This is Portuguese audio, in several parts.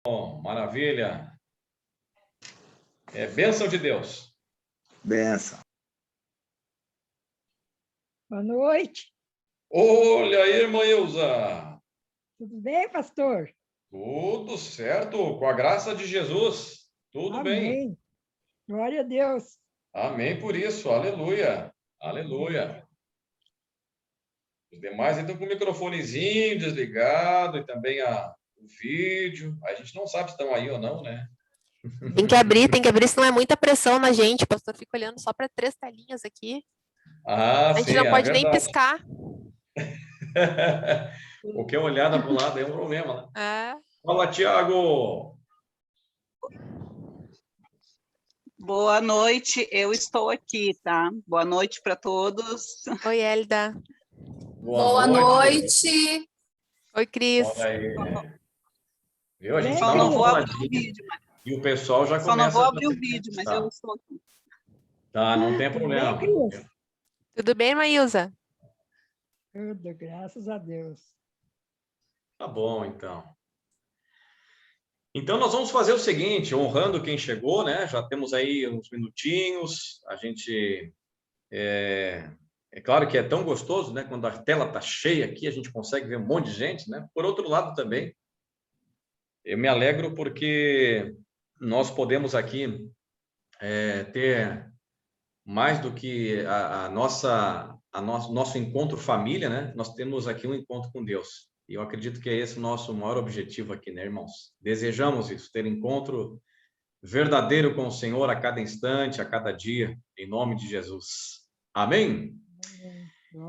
Bom, maravilha. É bênção de Deus. Benção. Boa noite. Olha aí, irmã Ilza. Tudo bem, pastor? Tudo certo, com a graça de Jesus. Tudo bem. Amém. Glória a Deus. Amém por isso. Aleluia. Aleluia. Os demais estão com o microfonezinho desligado e também o vídeo. A gente não sabe se estão aí ou não, né? Tem que abrir, senão é muita pressão na gente. O pastor fica olhando só para 3 telinhas aqui. Ah, A gente sim, não é pode nem verdade. piscar. Qualquer olhada para um lado é um problema, né? É. Fala, Tiago. Boa noite, eu estou aqui, tá? Boa noite para todos. Oi, Hélida. Boa noite. Oi, Cris. Olha aí. Viu? A gente Bem, dá Só uma não vou abrir o faladinha vídeo, e o pessoal já só começa... não vou abrir o vídeo, mas Tá. eu estou aqui. Tá, não tem problema. Bem, Cris? Tudo bem, Maísa? Tudo, graças a Deus. Tá bom, então. Então, nós vamos fazer o seguinte, honrando quem chegou, né? Já temos aí uns minutinhos. A gente... É claro que é tão gostoso, né? Quando a tela está cheia aqui, a gente consegue ver um monte de gente, né? Por outro lado também, eu me alegro porque nós podemos aqui ter mais do que nosso encontro família, né? Nós temos aqui um encontro com Deus. E eu acredito que é esse o nosso maior objetivo aqui, né, irmãos? Desejamos isso, ter encontro verdadeiro com o Senhor a cada instante, a cada dia, em nome de Jesus. Amém?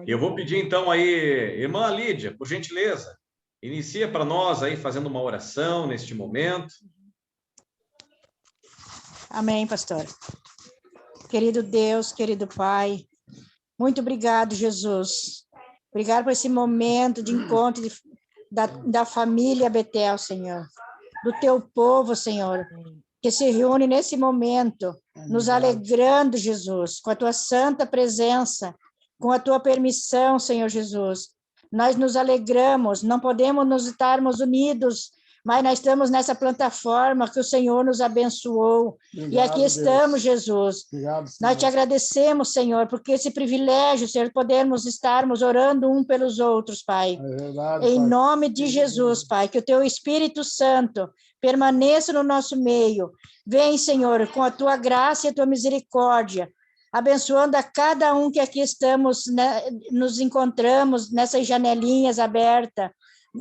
Eu vou pedir então aí, irmã Lídia, por gentileza, inicia para nós aí fazendo uma oração neste momento. Amém, pastor. Querido Deus, querido Pai, muito obrigado, Jesus. Obrigado por esse momento de encontro da família Betel, Senhor. Do teu povo, Senhor, que se reúne nesse momento, nos alegrando, Jesus, com a tua santa presença, com a tua permissão, Senhor Jesus. Nós nos alegramos, não podemos nos estarmos unidos, mas nós estamos nessa plataforma que o Senhor nos abençoou. Obrigado, e aqui estamos, Deus. Jesus. Obrigado, nós te agradecemos, Senhor, porque esse privilégio, Senhor, podermos estarmos orando um pelos outros, Pai. É verdade, em Pai. Nome de Jesus, Pai, que o teu Espírito Santo permaneça no nosso meio. Vem, Senhor, com a tua graça e a tua misericórdia, abençoando a cada um que aqui estamos, né, nos encontramos nessas janelinhas abertas,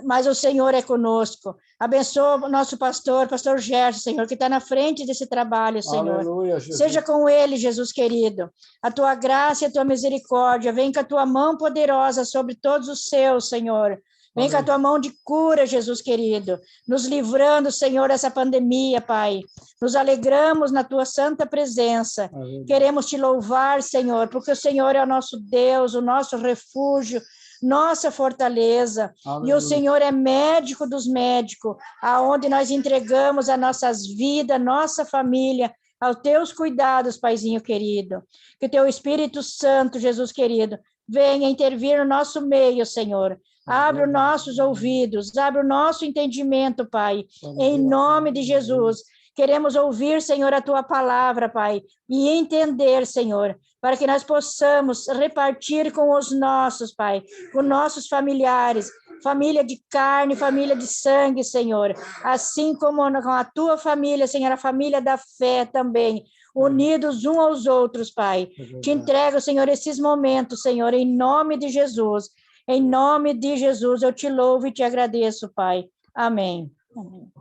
mas o Senhor é conosco. Abençoa o nosso pastor Gerson, Senhor, que está na frente desse trabalho, Senhor. Aleluia, Jesus. Seja com ele, Jesus querido. A tua graça e a tua misericórdia, vem com a tua mão poderosa sobre todos os seus, Senhor. Vem Amém. Com a tua mão de cura, Jesus querido, nos livrando, Senhor, dessa pandemia, Pai. Nos alegramos na tua santa presença. Amém. Queremos te louvar, Senhor, porque o Senhor é o nosso Deus, o nosso refúgio, nossa fortaleza. Aleluia. E o Senhor é médico dos médicos, aonde nós entregamos as nossas vidas, nossa família, aos teus cuidados, Paizinho querido. Que o teu Espírito Santo, Jesus querido, venha intervir no nosso meio, Senhor. Abre os nossos ouvidos, abre o nosso entendimento, Pai, em nome de Jesus. Queremos ouvir, Senhor, a tua palavra, Pai, e entender, Senhor, para que nós possamos repartir com os nossos, Pai, com nossos familiares, família de carne, família de sangue, Senhor, assim como com a tua família, Senhor, a família da fé também, unidos uns aos outros, Pai. Te entrego, Senhor, esses momentos, Senhor, em nome de Jesus. Em nome de Jesus, eu te louvo e te agradeço, Pai. Amém. Amém.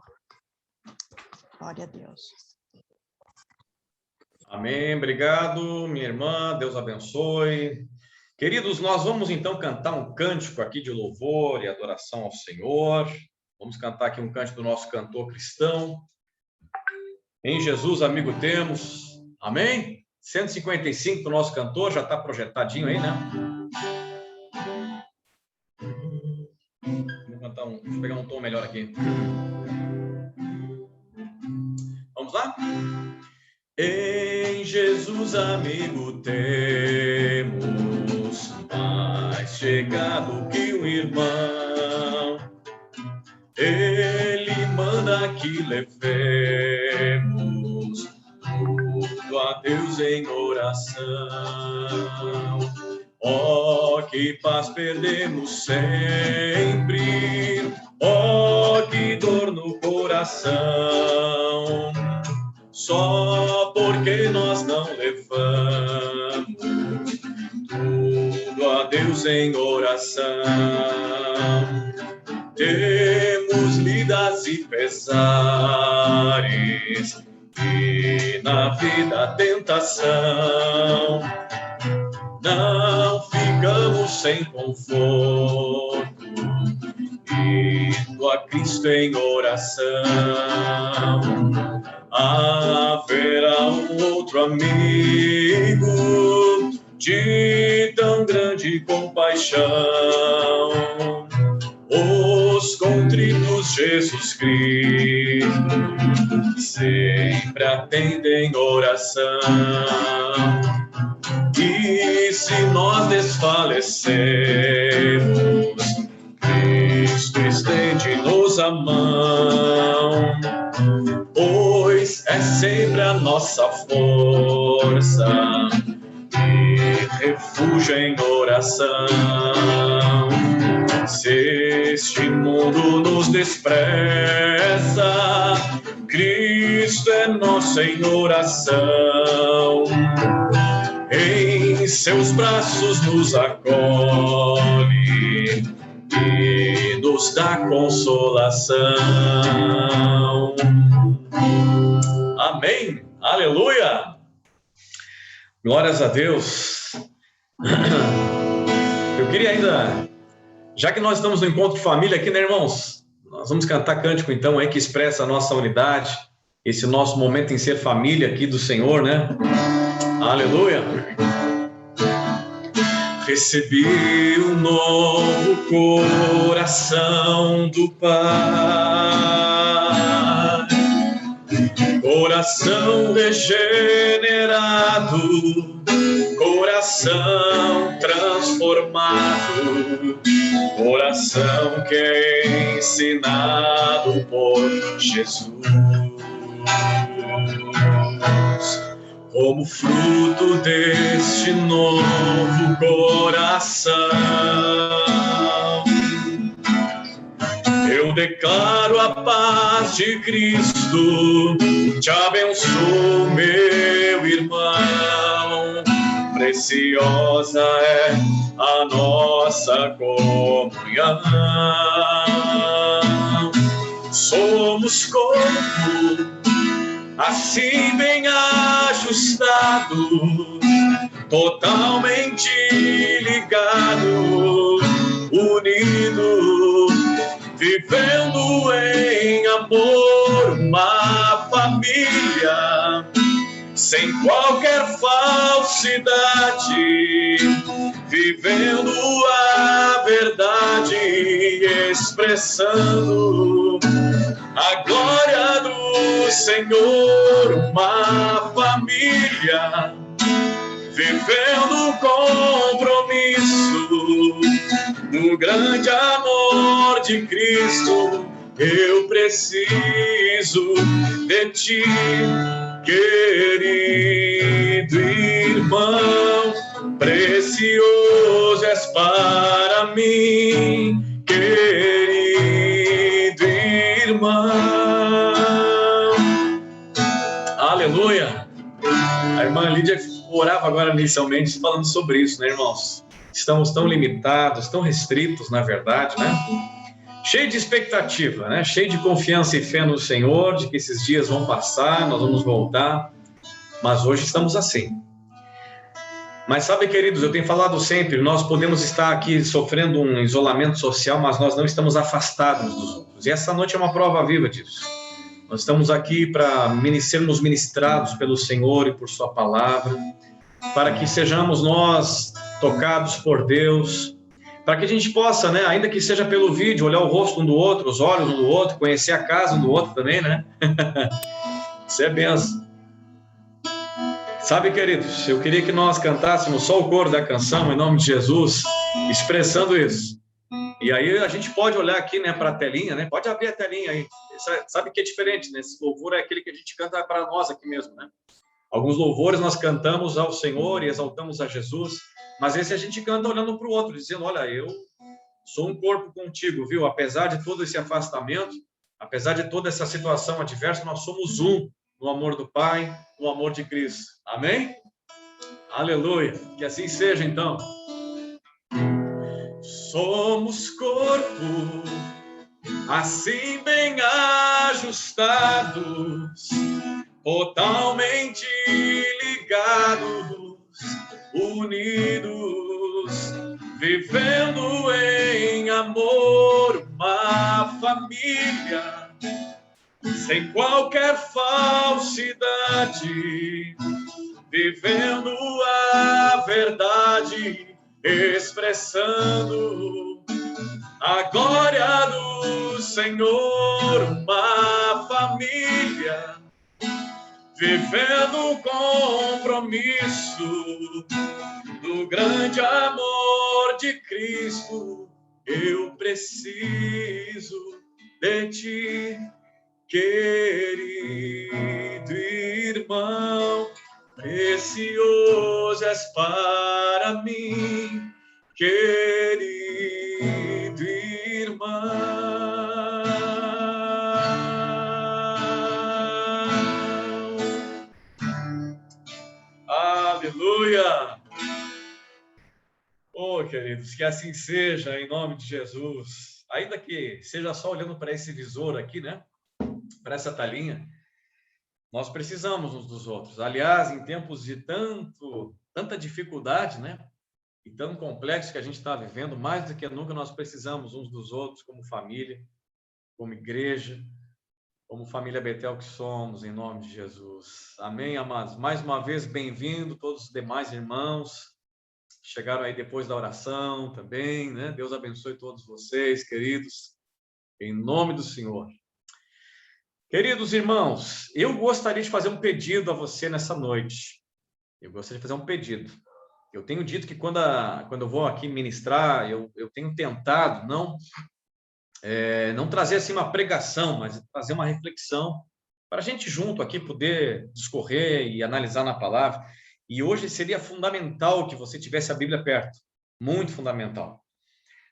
Glória a Deus. Amém, obrigado, minha irmã, Deus abençoe. Queridos, nós vamos então cantar um cântico aqui de louvor e adoração ao Senhor. Vamos cantar aqui um cântico do nosso cantor cristão. Em Jesus, amigo temos. Amém? 155 do nosso cantor, já está projetadinho aí, né? Deixa eu pegar um tom melhor aqui. Vamos lá? Em Jesus, amigo, temos mais chegado que um irmão. Ele manda que levemos tudo a Deus em oração. Oh, que paz perdemos sempre, oh, que dor no coração, só porque nós não levamos tudo a Deus em oração. Temos lidas e pesares, e na vida a tentação. Não ficamos sem conforto, indo a Cristo em oração. Haverá um outro amigo de tão grande compaixão. Os contritos Jesus Cristo sempre atendem oração. E se nós desfalecemos, Cristo estende-nos a mão, pois é sempre a nossa força e refúgio em oração. Se este mundo nos despreza, Cristo é nosso em oração. Em seus braços nos acolhe e nos dá consolação. Amém. Aleluia. Glórias a Deus. Eu queria ainda, já que nós estamos no encontro de família aqui, né, irmãos? Nós vamos cantar cântico, então, aí que expressa a nossa unidade, esse nosso momento em ser família aqui do Senhor, né? Aleluia! Recebi um novo coração do Pai, coração regenerado, coração transformado, coração que é ensinado por Jesus. Como fruto deste novo coração, eu declaro a paz de Cristo, te abençoo, meu irmão. Preciosa é a nossa comunhão. Somos corpo, assim bem ajustado, totalmente ligado, unido, vivendo em amor, uma família, sem qualquer falsidade, vivendo a verdade, expressando a glória do Senhor, uma família, vivendo o compromisso do grande amor de Cristo. Eu preciso de ti, querido irmão, precioso és para mim, querido irmão. Aleluia! A irmã Lídia orava agora inicialmente falando sobre isso, né, irmãos? Estamos tão limitados, tão restritos, na verdade, né? Cheio de expectativa, né? Cheio de confiança e fé no Senhor, de que esses dias vão passar, nós vamos voltar, mas hoje estamos assim. Mas sabe, queridos, eu tenho falado sempre, nós podemos estar aqui sofrendo um isolamento social, mas nós não estamos afastados dos outros. E essa noite é uma prova viva disso. Nós estamos aqui para sermos ministrados pelo Senhor e por sua palavra, para que sejamos nós tocados por Deus, para que a gente possa, né, ainda que seja pelo vídeo, olhar o rosto um do outro, os olhos um do outro, conhecer a casa um do outro também, né? Isso é benção. Sabe, queridos, eu queria que nós cantássemos só o coro da canção, em nome de Jesus, expressando isso. E aí a gente pode olhar aqui, né, para a telinha, né? Pode abrir a telinha aí. Sabe que é diferente, né? Esse louvor é aquele que a gente canta para nós aqui mesmo, né? Alguns louvores nós cantamos ao Senhor e exaltamos a Jesus, mas esse a gente canta olhando para o outro, dizendo, olha, eu sou um corpo contigo, viu? Apesar de todo esse afastamento, apesar de toda essa situação adversa, nós somos um no amor do Pai, no amor de Cristo. Amém? Aleluia. Que assim seja, então. Somos corpo, assim bem ajustados, totalmente ligados, unidos, vivendo em amor, uma família, sem qualquer falsidade, vivendo a verdade, expressando a glória do Senhor, uma família, vivendo o compromisso do grande amor de Cristo. Eu preciso de ti, querido irmão, precioso és para mim, querido irmão. Aleluia! Oh, queridos, que assim seja, em nome de Jesus. Ainda que seja só olhando para esse visor aqui, né? Para essa talinha, nós precisamos uns dos outros. Aliás, em tempos de tanta dificuldade, né? E tão complexo que a gente está vivendo, mais do que nunca nós precisamos uns dos outros como família, como igreja, como família Betel que somos, em nome de Jesus. Amém, amados? Mais uma vez, bem-vindo todos os demais irmãos. Chegaram aí depois da oração também, né? Deus abençoe todos vocês, queridos, em nome do Senhor. Queridos irmãos, eu gostaria de fazer um pedido a você nessa noite. Eu gostaria de fazer um pedido. Eu tenho dito que quando eu vou aqui ministrar, eu tenho tentado não trazer assim uma pregação, mas trazer uma reflexão para a gente junto aqui poder discorrer e analisar na palavra. E hoje seria fundamental que você tivesse a Bíblia perto, muito fundamental,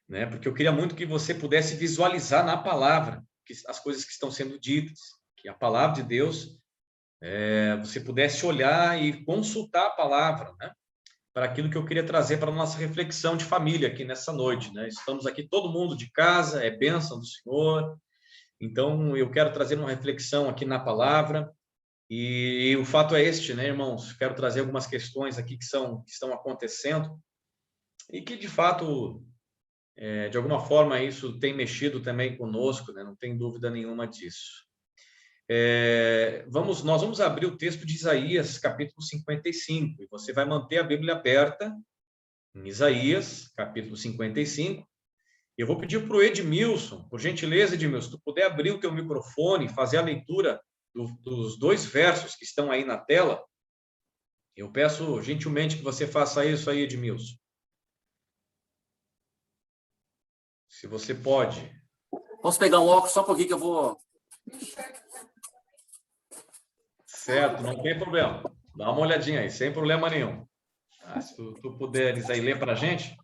né? Porque eu queria muito que você pudesse visualizar na palavra as coisas que estão sendo ditas, que a palavra de Deus, você pudesse olhar e consultar a palavra, né? Para aquilo que eu queria trazer para a nossa reflexão de família aqui nessa noite, né? Estamos aqui todo mundo de casa, é bênção do Senhor, então eu quero trazer uma reflexão aqui na palavra, e o fato é este, né, irmãos? Quero trazer algumas questões aqui que estão acontecendo e que, de fato, de alguma forma, isso tem mexido também conosco, né? Não tem dúvida nenhuma disso. Nós vamos abrir o texto de Isaías, capítulo 55, e você vai manter a Bíblia aberta em Isaías, capítulo 55. Eu vou pedir para o Edmilson, por gentileza, Edmilson, se tu puder abrir o teu microfone e fazer a leitura dos dois versos que estão aí na tela, eu peço gentilmente que você faça isso aí, Edmilson. Se você pode. Posso pegar um óculos só um pouquinho que eu vou... Certo, não tem problema. Dá uma olhadinha aí, sem problema nenhum. Se tu puderes aí ler para a gente,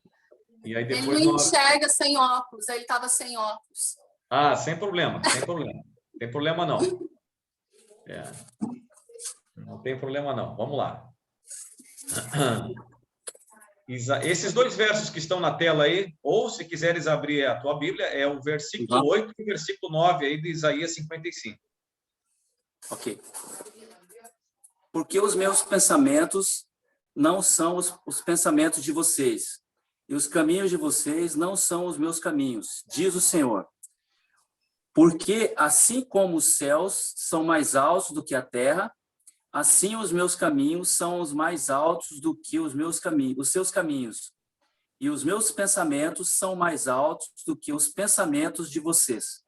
e aí depois... Ele não enxerga sem óculos, ele estava sem óculos. Sem problema, sem problema. Não tem problema não. Não tem problema não. Vamos lá. Esses dois versos que estão na tela aí, ou se quiseres abrir a tua Bíblia, é o versículo 8 e o versículo 9 aí de Isaías 55. Ok. Porque os meus pensamentos não são os pensamentos de vocês, e os caminhos de vocês não são os meus caminhos, diz o Senhor. Porque assim como os céus são mais altos do que a terra, assim os meus caminhos são os mais altos do que os seus caminhos. E os meus pensamentos são mais altos do que os pensamentos de vocês.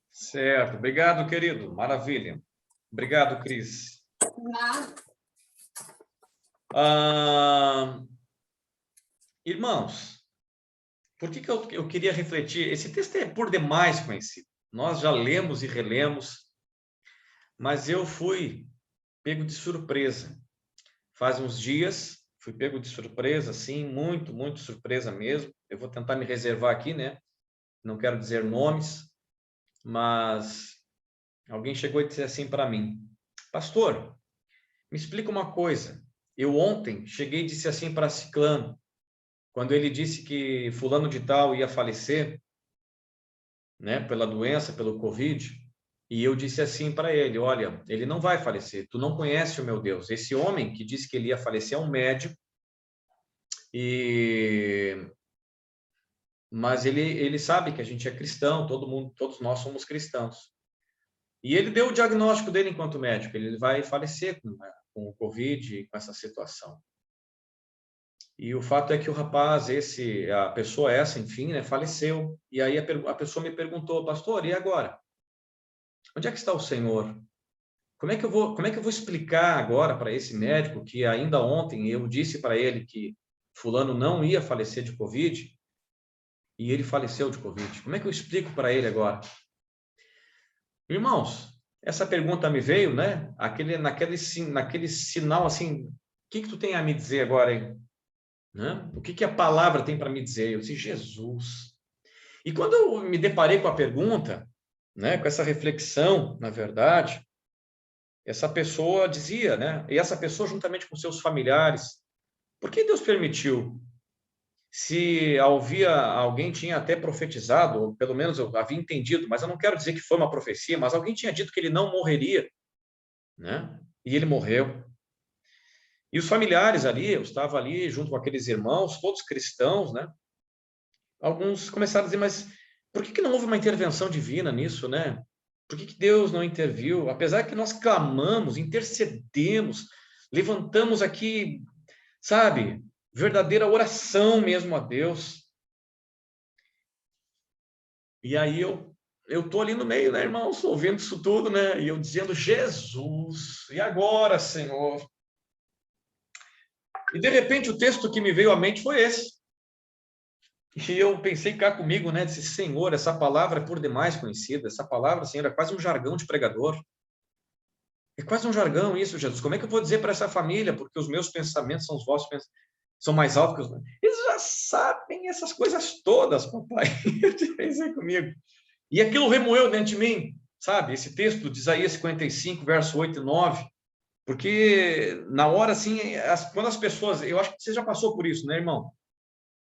Certo. Obrigado, querido. Maravilha. Obrigado, Cris. Irmãos, por que eu queria refletir? Esse texto é por demais conhecido. Nós já lemos e relemos, mas eu fui pego de surpresa. Faz uns dias, fui pego de surpresa, sim, muito, muito surpresa mesmo. Eu vou tentar me reservar aqui, né? Não quero dizer nomes, mas alguém chegou e disse assim para mim: pastor, me explica uma coisa. Eu ontem cheguei e disse assim para Ciclano, quando ele disse que fulano de tal ia falecer, né, pela doença, pelo Covid, e eu disse assim para ele: olha, ele não vai falecer, tu não conhece o meu Deus. Esse homem que disse que ele ia falecer é um médico, mas ele sabe que a gente é cristão, todos nós somos cristãos. E ele deu o diagnóstico dele enquanto médico, ele vai falecer com o Covid, com essa situação. E o fato é que o rapaz, a pessoa essa, enfim, né, faleceu. E aí a pessoa me perguntou: pastor, e agora? Onde é que está o Senhor? Como é que eu vou explicar agora para esse médico que ainda ontem eu disse para ele que fulano não ia falecer de Covid e ele faleceu de Covid? Como é que eu explico para ele agora? Irmãos, essa pergunta me veio, né? Naquele sinal assim: o que tu tem a me dizer agora, hein? Né? O que a palavra tem para me dizer? Eu disse: Jesus. E quando eu me deparei com a pergunta, né, com essa reflexão, na verdade, essa pessoa dizia, né, e essa pessoa juntamente com seus familiares, por que Deus permitiu? Se alguém tinha até profetizado, ou pelo menos eu havia entendido, mas eu não quero dizer que foi uma profecia, mas alguém tinha dito que ele não morreria, né? E ele morreu. E os familiares ali, eu estava ali junto com aqueles irmãos, todos cristãos, né? Alguns começaram a dizer: mas por que não houve uma intervenção divina nisso, né? Por que Deus não interviu? Apesar que nós clamamos, intercedemos, levantamos aqui, sabe, verdadeira oração mesmo a Deus. E aí eu tô ali no meio, né, irmãos, ouvindo isso tudo, né? E eu dizendo: Jesus, e agora, Senhor? E de repente o texto que me veio à mente foi esse. E eu pensei cá comigo, né? Disse: Senhor, essa palavra é por demais conhecida. Essa palavra, Senhor, é quase um jargão de pregador. É quase um jargão isso, Jesus. Como é que eu vou dizer para essa família? Porque os meus pensamentos são os vossos pensamentos, são mais altos que os meus. Eles já sabem essas coisas todas, papai. Eu pensei comigo. E aquilo remoeu dentro de mim, sabe? Esse texto de Isaías 55, verso 8 e 9. Porque na hora, assim, quando as pessoas... Eu acho que você já passou por isso, né, irmão?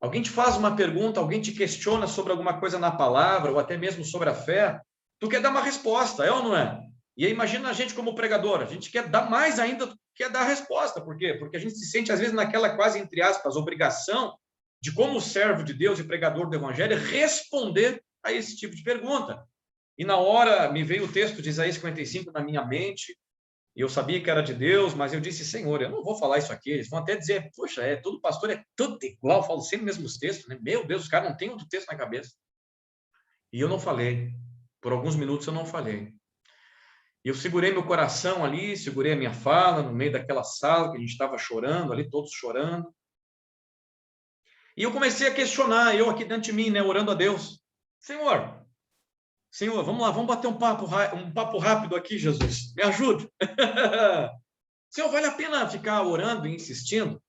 Alguém te faz uma pergunta, alguém te questiona sobre alguma coisa na palavra, ou até mesmo sobre a fé, tu quer dar uma resposta, é ou não é? E aí imagina a gente como pregador, a gente quer dar mais ainda, quer dar a resposta. Por quê? Porque a gente se sente, às vezes, naquela quase, entre aspas, obrigação de, como servo de Deus e pregador do Evangelho, responder a esse tipo de pergunta. E na hora me veio o texto de Isaías 55 na minha mente, e eu sabia que era de Deus, mas eu disse: Senhor, eu não vou falar isso aqui. Eles vão até dizer: poxa, todo pastor é tudo igual, falo sempre os mesmos textos, né? Meu Deus, os caras não têm outro texto na cabeça. E eu não falei. Por alguns minutos eu não falei. E eu segurei meu coração ali, segurei a minha fala no meio daquela sala que a gente estava chorando ali, todos chorando. E eu comecei a questionar, eu aqui dentro de mim, né, orando a Deus: Senhor, vamos lá, vamos bater um papo rápido aqui, Jesus. Me ajude. Senhor, vale a pena ficar orando e insistindo?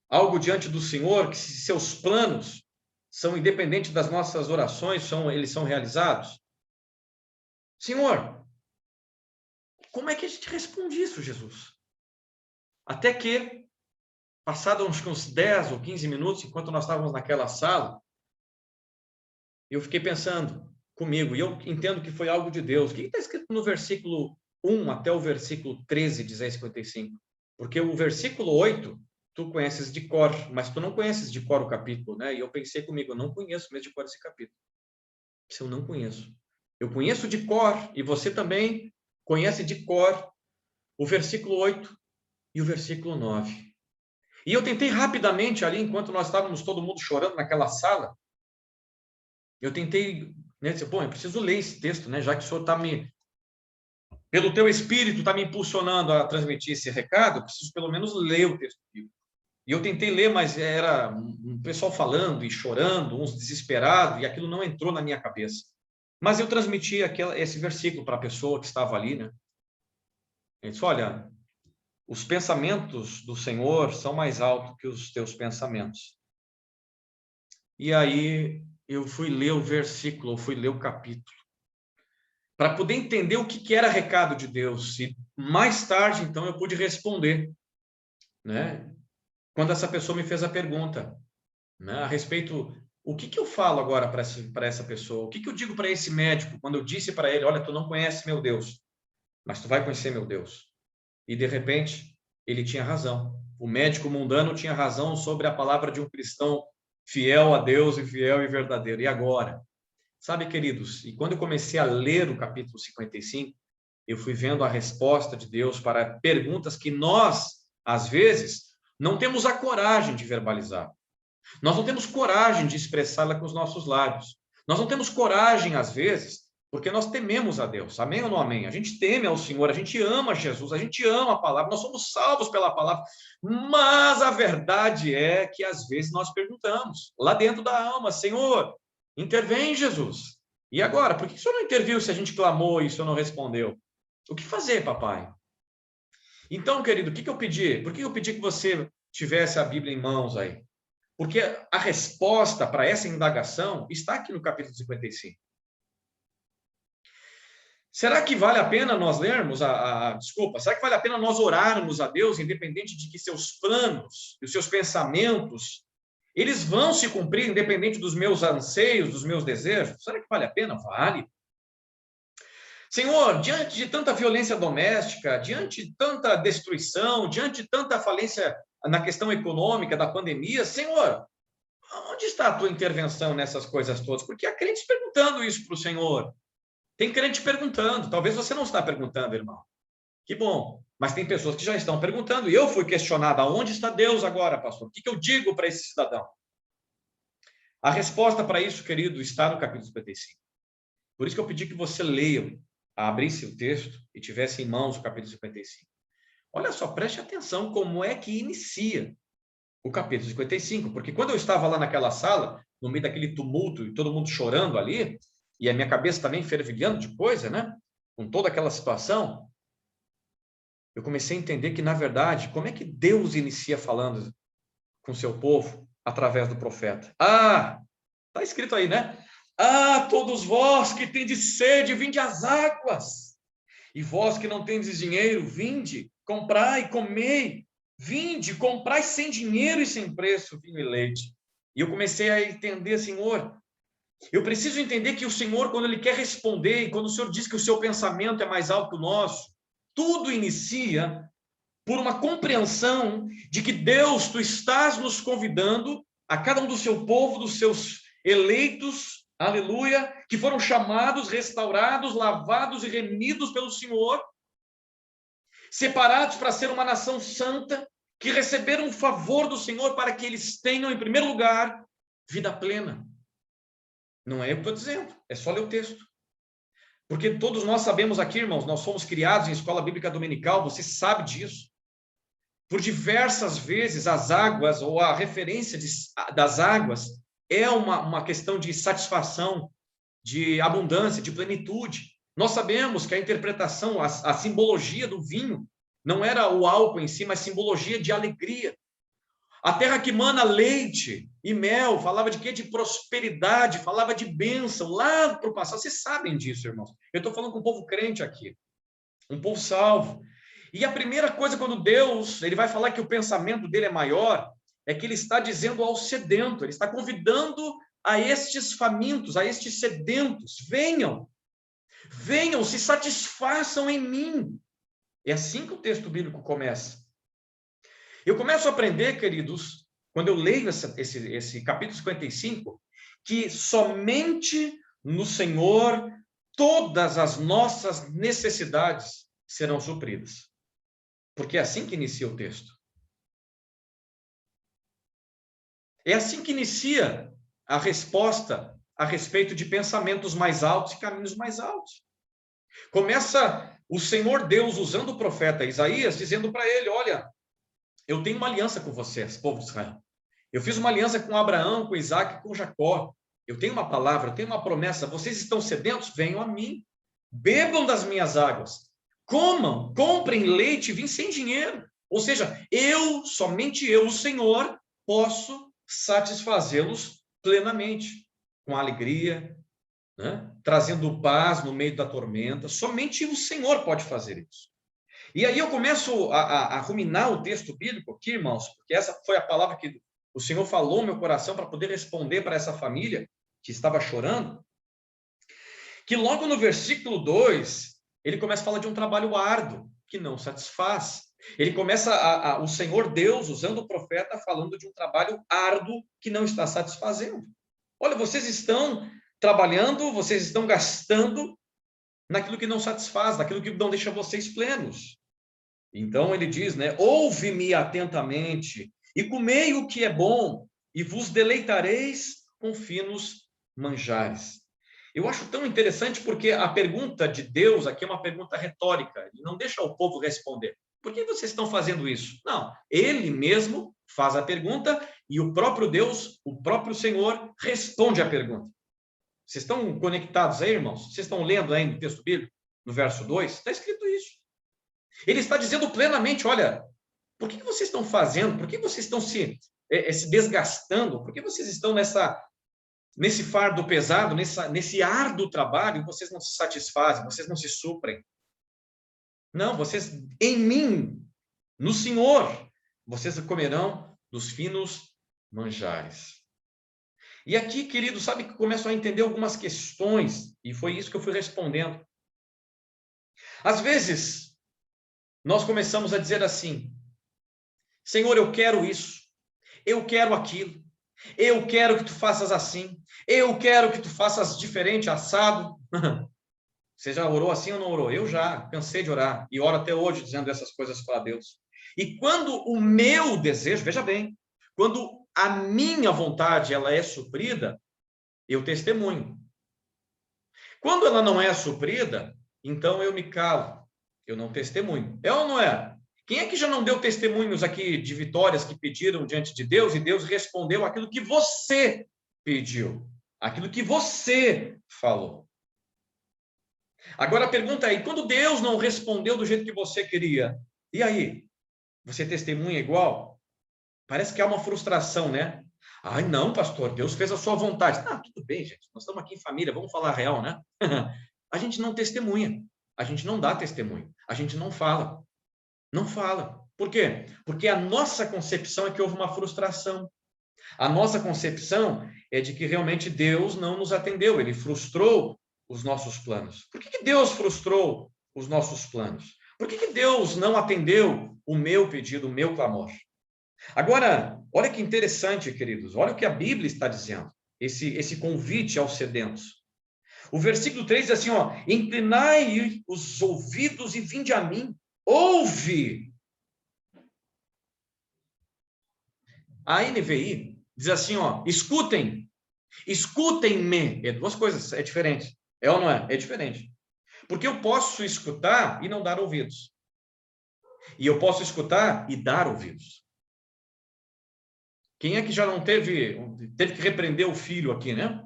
Algo diante do Senhor, que se seus planos são independentes das nossas orações, eles são realizados? Senhor, como é que a gente responde isso, Jesus? Até que, passados uns 10 ou 15 minutos, enquanto nós estávamos naquela sala, eu fiquei pensando comigo, e eu entendo que foi algo de Deus. O que está escrito no versículo 1 até o versículo 13 de Isaías 55? Porque o versículo 8, tu conheces de cor, mas tu não conheces de cor o capítulo, né? E eu pensei comigo: eu não conheço mesmo de cor esse capítulo. Se eu não conheço. Eu conheço de cor, e você também conhece de cor o versículo 8 e o versículo 9. E eu tentei rapidamente ali, enquanto nós estávamos todo mundo chorando naquela sala, eu tentei, né, dizer: bom, eu preciso ler esse texto, né, já que o senhor está pelo teu espírito, está me impulsionando a transmitir esse recado, eu preciso pelo menos ler o texto bíblico. E eu tentei ler, mas era um pessoal falando e chorando, uns desesperados, e aquilo não entrou na minha cabeça. Mas eu transmiti esse versículo para a pessoa que estava ali, né? Ele disse, olha, os pensamentos do Senhor são mais altos que os teus pensamentos. E aí eu fui ler o versículo, eu fui ler o capítulo, para poder entender o que era recado de Deus. E mais tarde, então, eu pude responder, né? Quando essa pessoa me fez a pergunta, né, a respeito, o que eu falo agora para essa pessoa? O que eu digo para esse médico quando eu disse para ele, olha, tu não conhece meu Deus, mas tu vai conhecer meu Deus. E, de repente, ele tinha razão. O médico mundano tinha razão sobre a palavra de um cristão fiel a Deus e fiel e verdadeiro. E agora? Sabe, queridos, e quando eu comecei a ler o capítulo 55, eu fui vendo a resposta de Deus para perguntas que nós, às vezes, não temos a coragem de verbalizar. Nós não temos coragem de expressá-la com os nossos lábios. Nós não temos coragem, às vezes, porque nós tememos a Deus. Amém ou não amém? A gente teme ao Senhor, a gente ama Jesus, a gente ama a palavra, nós somos salvos pela palavra. Mas a verdade é que, às vezes, nós perguntamos, lá dentro da alma, Senhor, intervém, Jesus. E agora? Por que o Senhor não interviu se a gente clamou e o Senhor não respondeu? O que fazer, papai? Então, querido, o que eu pedi? Por que eu pedi que você tivesse a Bíblia em mãos aí? Porque a resposta para essa indagação está aqui no capítulo 55. Será que vale a pena nós lermos será que vale a pena nós orarmos a Deus, independente de que seus planos e os seus pensamentos, eles vão se cumprir, independente dos meus anseios, dos meus desejos? Será que vale a pena? Vale. Senhor, diante de tanta violência doméstica, diante de tanta destruição, diante de tanta falência na questão econômica da pandemia, Senhor, onde está a tua intervenção nessas coisas todas? Porque há crentes perguntando isso para o Senhor. Tem crente perguntando. Talvez você não está perguntando, irmão. Que bom. Mas tem pessoas que já estão perguntando. E eu fui questionado, aonde está Deus agora, pastor? O que eu digo para esse cidadão? A resposta para isso, querido, está no capítulo 55. Por isso que eu pedi que você leia, abrisse o texto e tivesse em mãos o capítulo 55. Olha só, preste atenção como é que inicia o capítulo 55. Porque quando eu estava lá naquela sala, no meio daquele tumulto e todo mundo chorando ali, e a minha cabeça também fervilhando de coisa, né? Com toda aquela situação, eu comecei a entender que, na verdade, como é que Deus inicia falando com o seu povo através do profeta? Está escrito aí, né? Todos vós que tendes sede, vinde às águas. E vós que não tendes dinheiro, vinde, comprai, comei. Vinde, comprai sem dinheiro e sem preço vinho e leite. E eu comecei a entender, Senhor, eu preciso entender que o Senhor, quando Ele quer responder, e quando o Senhor diz que o seu pensamento é mais alto que o nosso, tudo inicia por uma compreensão de que Deus, Tu estás nos convidando, a cada um do seu povo, dos seus eleitos, aleluia, que foram chamados, restaurados, lavados e remidos pelo Senhor, separados para ser uma nação santa, que receberam o favor do Senhor para que eles tenham, em primeiro lugar, vida plena. Não é eu que estou dizendo, é só ler o texto. Porque todos nós sabemos aqui, irmãos, nós fomos criados em escola bíblica dominical, você sabe disso. Por diversas vezes, as águas, ou a referência das águas, é uma questão de satisfação, de abundância, de plenitude. Nós sabemos que a interpretação, a simbologia do vinho, não era o álcool em si, mas simbologia de alegria. A terra que mana leite e mel, falava de quê? De prosperidade, falava de bênção, lá para o passado. Vocês sabem disso, irmãos. Eu estou falando com um povo crente aqui, um povo salvo. E a primeira coisa, quando Deus ele vai falar que o pensamento dele é maior, é que ele está dizendo ao sedento, ele está convidando a estes famintos, a estes sedentos, venham, se satisfaçam em mim. É assim que o texto bíblico começa. Eu começo a aprender, queridos, quando eu leio esse capítulo 55, que somente no Senhor todas as nossas necessidades serão supridas. Porque é assim que inicia o texto. É assim que inicia a resposta a respeito de pensamentos mais altos e caminhos mais altos. Começa o Senhor Deus usando o profeta Isaías, dizendo para ele, olha, eu tenho uma aliança com vocês, povo de Israel. Eu fiz uma aliança com Abraão, com Isaac e com Jacó. Eu tenho uma palavra, eu tenho uma promessa. Vocês estão sedentos? Venham a mim. Bebam das minhas águas. Comam, comprem leite e vinho sem dinheiro. Ou seja, somente eu, o Senhor, posso satisfazê-los plenamente, com alegria, né? Trazendo paz no meio da tormenta. Somente o Senhor pode fazer isso. E aí eu começo a ruminar o texto bíblico aqui, irmãos, porque essa foi a palavra que o Senhor falou no meu coração para poder responder para essa família que estava chorando. Que logo no versículo 2, ele começa a falar de um trabalho árduo, que não satisfaz. Ele começa, o Senhor Deus, usando o profeta, falando de um trabalho árduo que não está satisfazendo. Olha, vocês estão trabalhando, vocês estão gastando naquilo que não satisfaz, naquilo que não deixa vocês plenos. Então ele diz, né? Ouve-me atentamente e comei o que é bom e vos deleitareis com finos manjares. Eu acho tão interessante porque a pergunta de Deus aqui é uma pergunta retórica. Ele não deixa o povo responder. Por que vocês estão fazendo isso? Não, ele mesmo faz a pergunta e o próprio Deus, o próprio Senhor, responde a pergunta. Vocês estão conectados aí, irmãos? Vocês estão lendo aí no texto bíblico, no verso 2? Está escrito isso. Ele está dizendo plenamente, olha, por que vocês estão fazendo? Por que vocês estão se desgastando? Por que vocês estão nesse fardo pesado, nesse árduo trabalho, e vocês não se satisfazem, vocês não se suprem? Não, vocês, em mim, no Senhor, vocês comerão dos finos manjares. E aqui, querido, sabe que começam a entender algumas questões, e foi isso que eu fui respondendo. Às vezes, nós começamos a dizer assim, Senhor, eu quero isso, eu quero aquilo, eu quero que tu faças assim, eu quero que tu faças diferente, assado. Você já orou assim ou não orou? Eu já, cansei de orar, e oro até hoje dizendo essas coisas para Deus. E quando o meu desejo, veja bem, quando a minha vontade ela é suprida, eu testemunho. Quando ela não é suprida, então eu me calo, eu não testemunho. É ou não é? Quem é que já não deu testemunhos aqui de vitórias que pediram diante de Deus e Deus respondeu aquilo que você pediu, aquilo que você falou? Agora a pergunta é, quando Deus não respondeu do jeito que você queria, e aí? Você testemunha igual? Parece que há uma frustração, né? Ai, não, pastor, Deus fez a sua vontade. Ah, tudo bem, gente, nós estamos aqui em família, vamos falar a real, né? A gente não testemunha, a gente não dá testemunho, a gente não fala. Não fala. Por quê? Porque a nossa concepção é que houve uma frustração. A nossa concepção é de que realmente Deus não nos atendeu, ele frustrou os nossos planos. Por que Deus frustrou os nossos planos? Por que Deus não atendeu o meu pedido, o meu clamor? Agora, olha que interessante, queridos, olha o que a Bíblia está dizendo, esse convite aos sedentos. O versículo 3 diz assim, ó, inclinai os ouvidos e vinde a mim, ouve. A NVI diz assim, ó, escutem, escutem-me. É duas coisas, é diferente. É ou não é? É diferente. Porque eu posso escutar e não dar ouvidos. E eu posso escutar e dar ouvidos. Quem é que já não teve que repreender o filho aqui, né?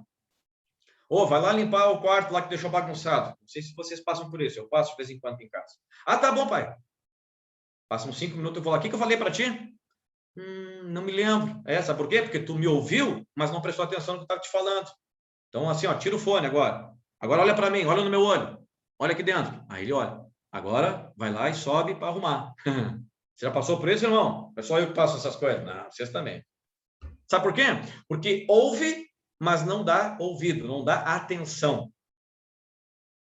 Ô, vai lá limpar o quarto lá que deixou bagunçado. Não sei se vocês passam por isso. Eu passo de vez em quando em casa. Ah, tá bom, pai. Passa uns 5 minutos, eu vou lá. O que eu falei para ti? Não me lembro. Sabe por quê? Porque tu me ouviu, mas não prestou atenção no que eu estava te falando. Então, assim, ó, tira o fone agora. Agora olha para mim, olha no meu olho. Olha aqui dentro. Aí ele olha. Agora vai lá e sobe para arrumar. Você já passou por isso, irmão? É só eu que passo essas coisas? Não, vocês também. Sabe por quê? Porque ouve, mas não dá ouvido, não dá atenção.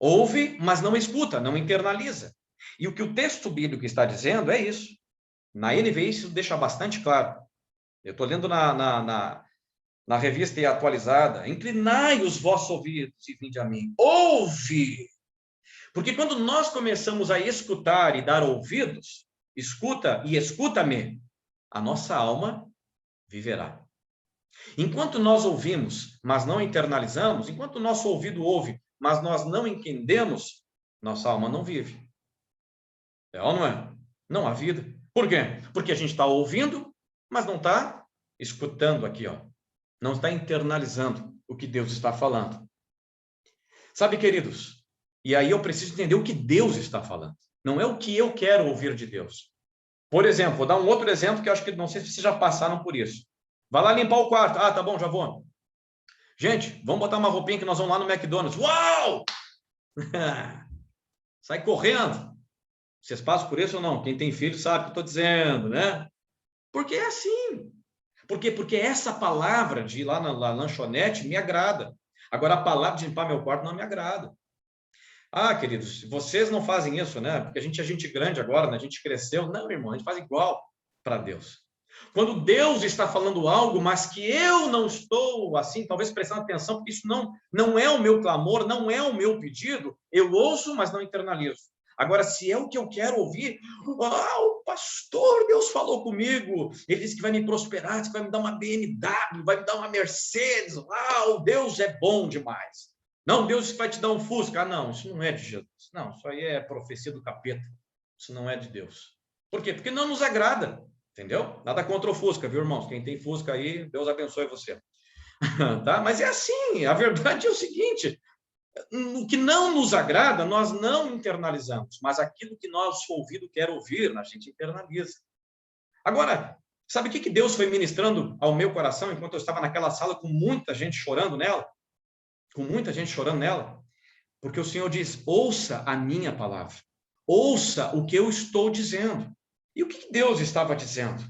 Ouve, mas não escuta, não internaliza. E o que o texto bíblico está dizendo é isso. Na NVI isso deixa bastante claro. Eu estou lendo na revista atualizada. Inclinai os vossos ouvidos e vinde a mim. Ouve! Porque quando nós começamos a escutar e dar ouvidos, escuta e escuta-me, a nossa alma viverá. Enquanto nós ouvimos, mas não internalizamos, enquanto o nosso ouvido ouve, mas nós não entendemos, nossa alma não vive. É ou não é? Não há vida. Por quê? Porque a gente está ouvindo, mas não está escutando aqui, ó. Não está internalizando o que Deus está falando. Sabe, queridos? E aí eu preciso entender o que Deus está falando. Não é o que eu quero ouvir de Deus. Por exemplo, vou dar um outro exemplo que eu acho que não sei se vocês já passaram por isso. Vai lá limpar o quarto. Ah, tá bom, já vou. Gente, vamos botar uma roupinha que nós vamos lá no McDonald's. Uau! Sai correndo. Vocês passam por isso ou não? Quem tem filho sabe o que eu estou dizendo, né? Porque é assim. Por quê? Porque essa palavra de ir lá na lanchonete me agrada. Agora, a palavra de limpar meu quarto não me agrada. Ah, queridos, vocês não fazem isso, né? Porque a gente é gente grande agora, né? A gente cresceu. Não, irmão, a gente faz igual para Deus. Quando Deus está falando algo, mas que eu não estou, assim, talvez prestando atenção, porque isso não é o meu clamor, não é o meu pedido, eu ouço, mas não internalizo. Agora, se é o que eu quero ouvir, o pastor, Deus falou comigo, ele disse que vai me prosperar, que vai me dar uma BMW, vai me dar uma Mercedes, Deus é bom demais. Não, Deus vai te dar um Fusca. Ah, não, isso não é de Jesus. Não, isso aí é profecia do capeta. Isso não é de Deus. Por quê? Porque não nos agrada, entendeu? Nada contra o Fusca, viu, irmãos? Quem tem Fusca aí, Deus abençoe você. Tá? Mas é assim, a verdade é o seguinte, o que não nos agrada, nós não internalizamos, mas aquilo que nosso ouvido quer ouvir, a gente internaliza. Agora, sabe o que Deus foi ministrando ao meu coração enquanto eu estava naquela sala com muita gente chorando nela? Com muita gente chorando nela? Porque o Senhor diz, ouça a minha palavra, ouça o que eu estou dizendo. E o que Deus estava dizendo?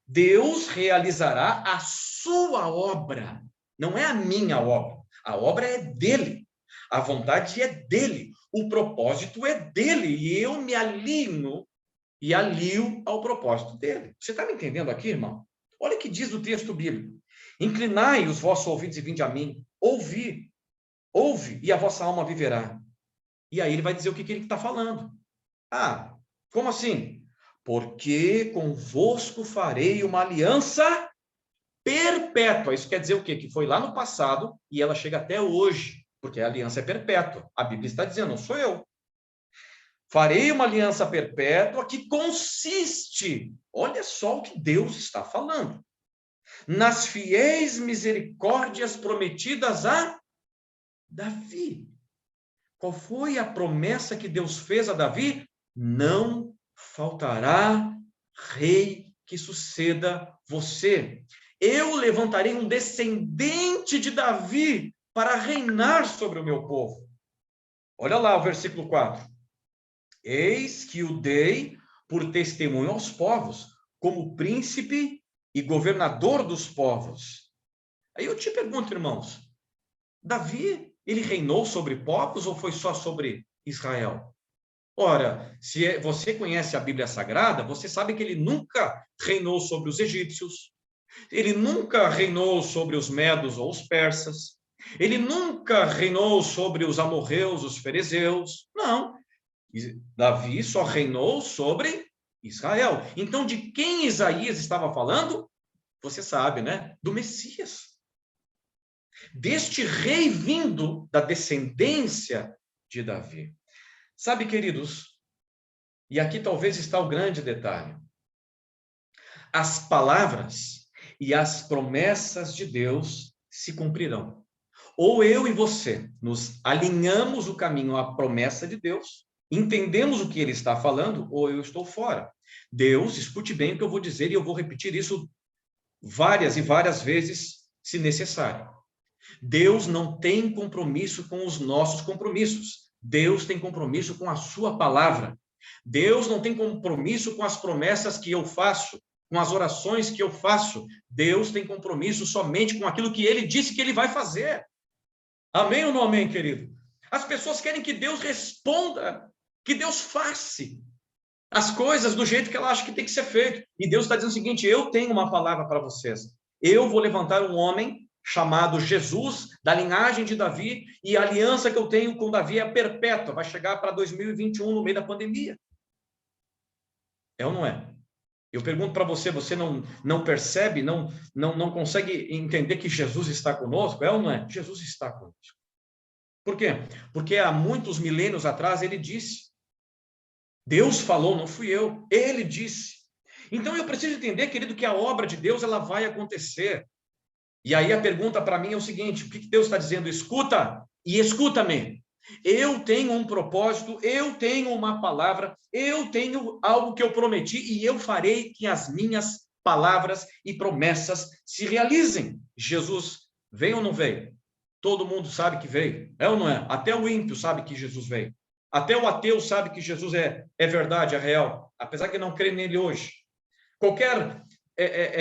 Deus realizará a sua obra, não é a minha obra. A obra é dele. A vontade é dele, o propósito é dele, e eu me alio ao propósito dele. Você está me entendendo aqui, irmão? Olha o que diz o texto bíblico. Inclinai os vossos ouvidos e vinde a mim. Ouve, e a vossa alma viverá. E aí ele vai dizer o que ele está falando. Ah, como assim? Porque convosco farei uma aliança perpétua. Isso quer dizer o quê? Que foi lá no passado e ela chega até hoje. Porque a aliança é perpétua. A Bíblia está dizendo, não sou eu. Farei uma aliança perpétua que consiste, olha só o que Deus está falando, nas fiéis misericórdias prometidas a Davi. Qual foi a promessa que Deus fez a Davi? Não faltará rei que suceda você. Eu levantarei um descendente de Davi para reinar sobre o meu povo. Olha lá o versículo 4. Eis que o dei por testemunho aos povos, como príncipe e governador dos povos. Aí eu te pergunto, irmãos, Davi, ele reinou sobre povos ou foi só sobre Israel? Ora, se você conhece a Bíblia Sagrada, você sabe que ele nunca reinou sobre os egípcios, ele nunca reinou sobre os medos ou os persas, ele nunca reinou sobre os amorreus, os ferezeus. Não. Davi só reinou sobre Israel. Então, de quem Isaías estava falando? Você sabe, né? Do Messias. Deste rei vindo da descendência de Davi. Sabe, queridos, e aqui talvez está o grande detalhe. As palavras e as promessas de Deus se cumprirão. Ou eu e você nos alinhamos o caminho à promessa de Deus, entendemos o que ele está falando, ou eu estou fora. Deus, escute bem o que eu vou dizer, e eu vou repetir isso várias e várias vezes, se necessário. Deus não tem compromisso com os nossos compromissos. Deus tem compromisso com a sua palavra. Deus não tem compromisso com as promessas que eu faço, com as orações que eu faço. Deus tem compromisso somente com aquilo que ele disse que ele vai fazer. Amém ou não amém, querido? As pessoas querem que Deus responda, que Deus faça as coisas do jeito que ela acha que tem que ser feito. E Deus está dizendo o seguinte, eu tenho uma palavra para vocês. Eu vou levantar um homem chamado Jesus, da linhagem de Davi, e a aliança que eu tenho com Davi é perpétua, vai chegar para 2021, no meio da pandemia. É ou não é? Eu pergunto para você, você não percebe, não consegue entender que Jesus está conosco? É ou não é? Jesus está conosco. Por quê? Porque há muitos milênios atrás ele disse, Deus falou, não fui eu, ele disse. Então, eu preciso entender, querido, que a obra de Deus, ela vai acontecer. E aí a pergunta para mim é o seguinte, o que Deus está dizendo? Escuta e escuta-me. Eu tenho um propósito, eu tenho uma palavra, eu tenho algo que eu prometi e eu farei que as minhas palavras e promessas se realizem. Jesus veio ou não veio? Todo mundo sabe que veio, é ou não é? Até o ímpio sabe que Jesus veio. Até o ateu sabe que Jesus é verdade, é real, apesar que não crê nele hoje. Qualquer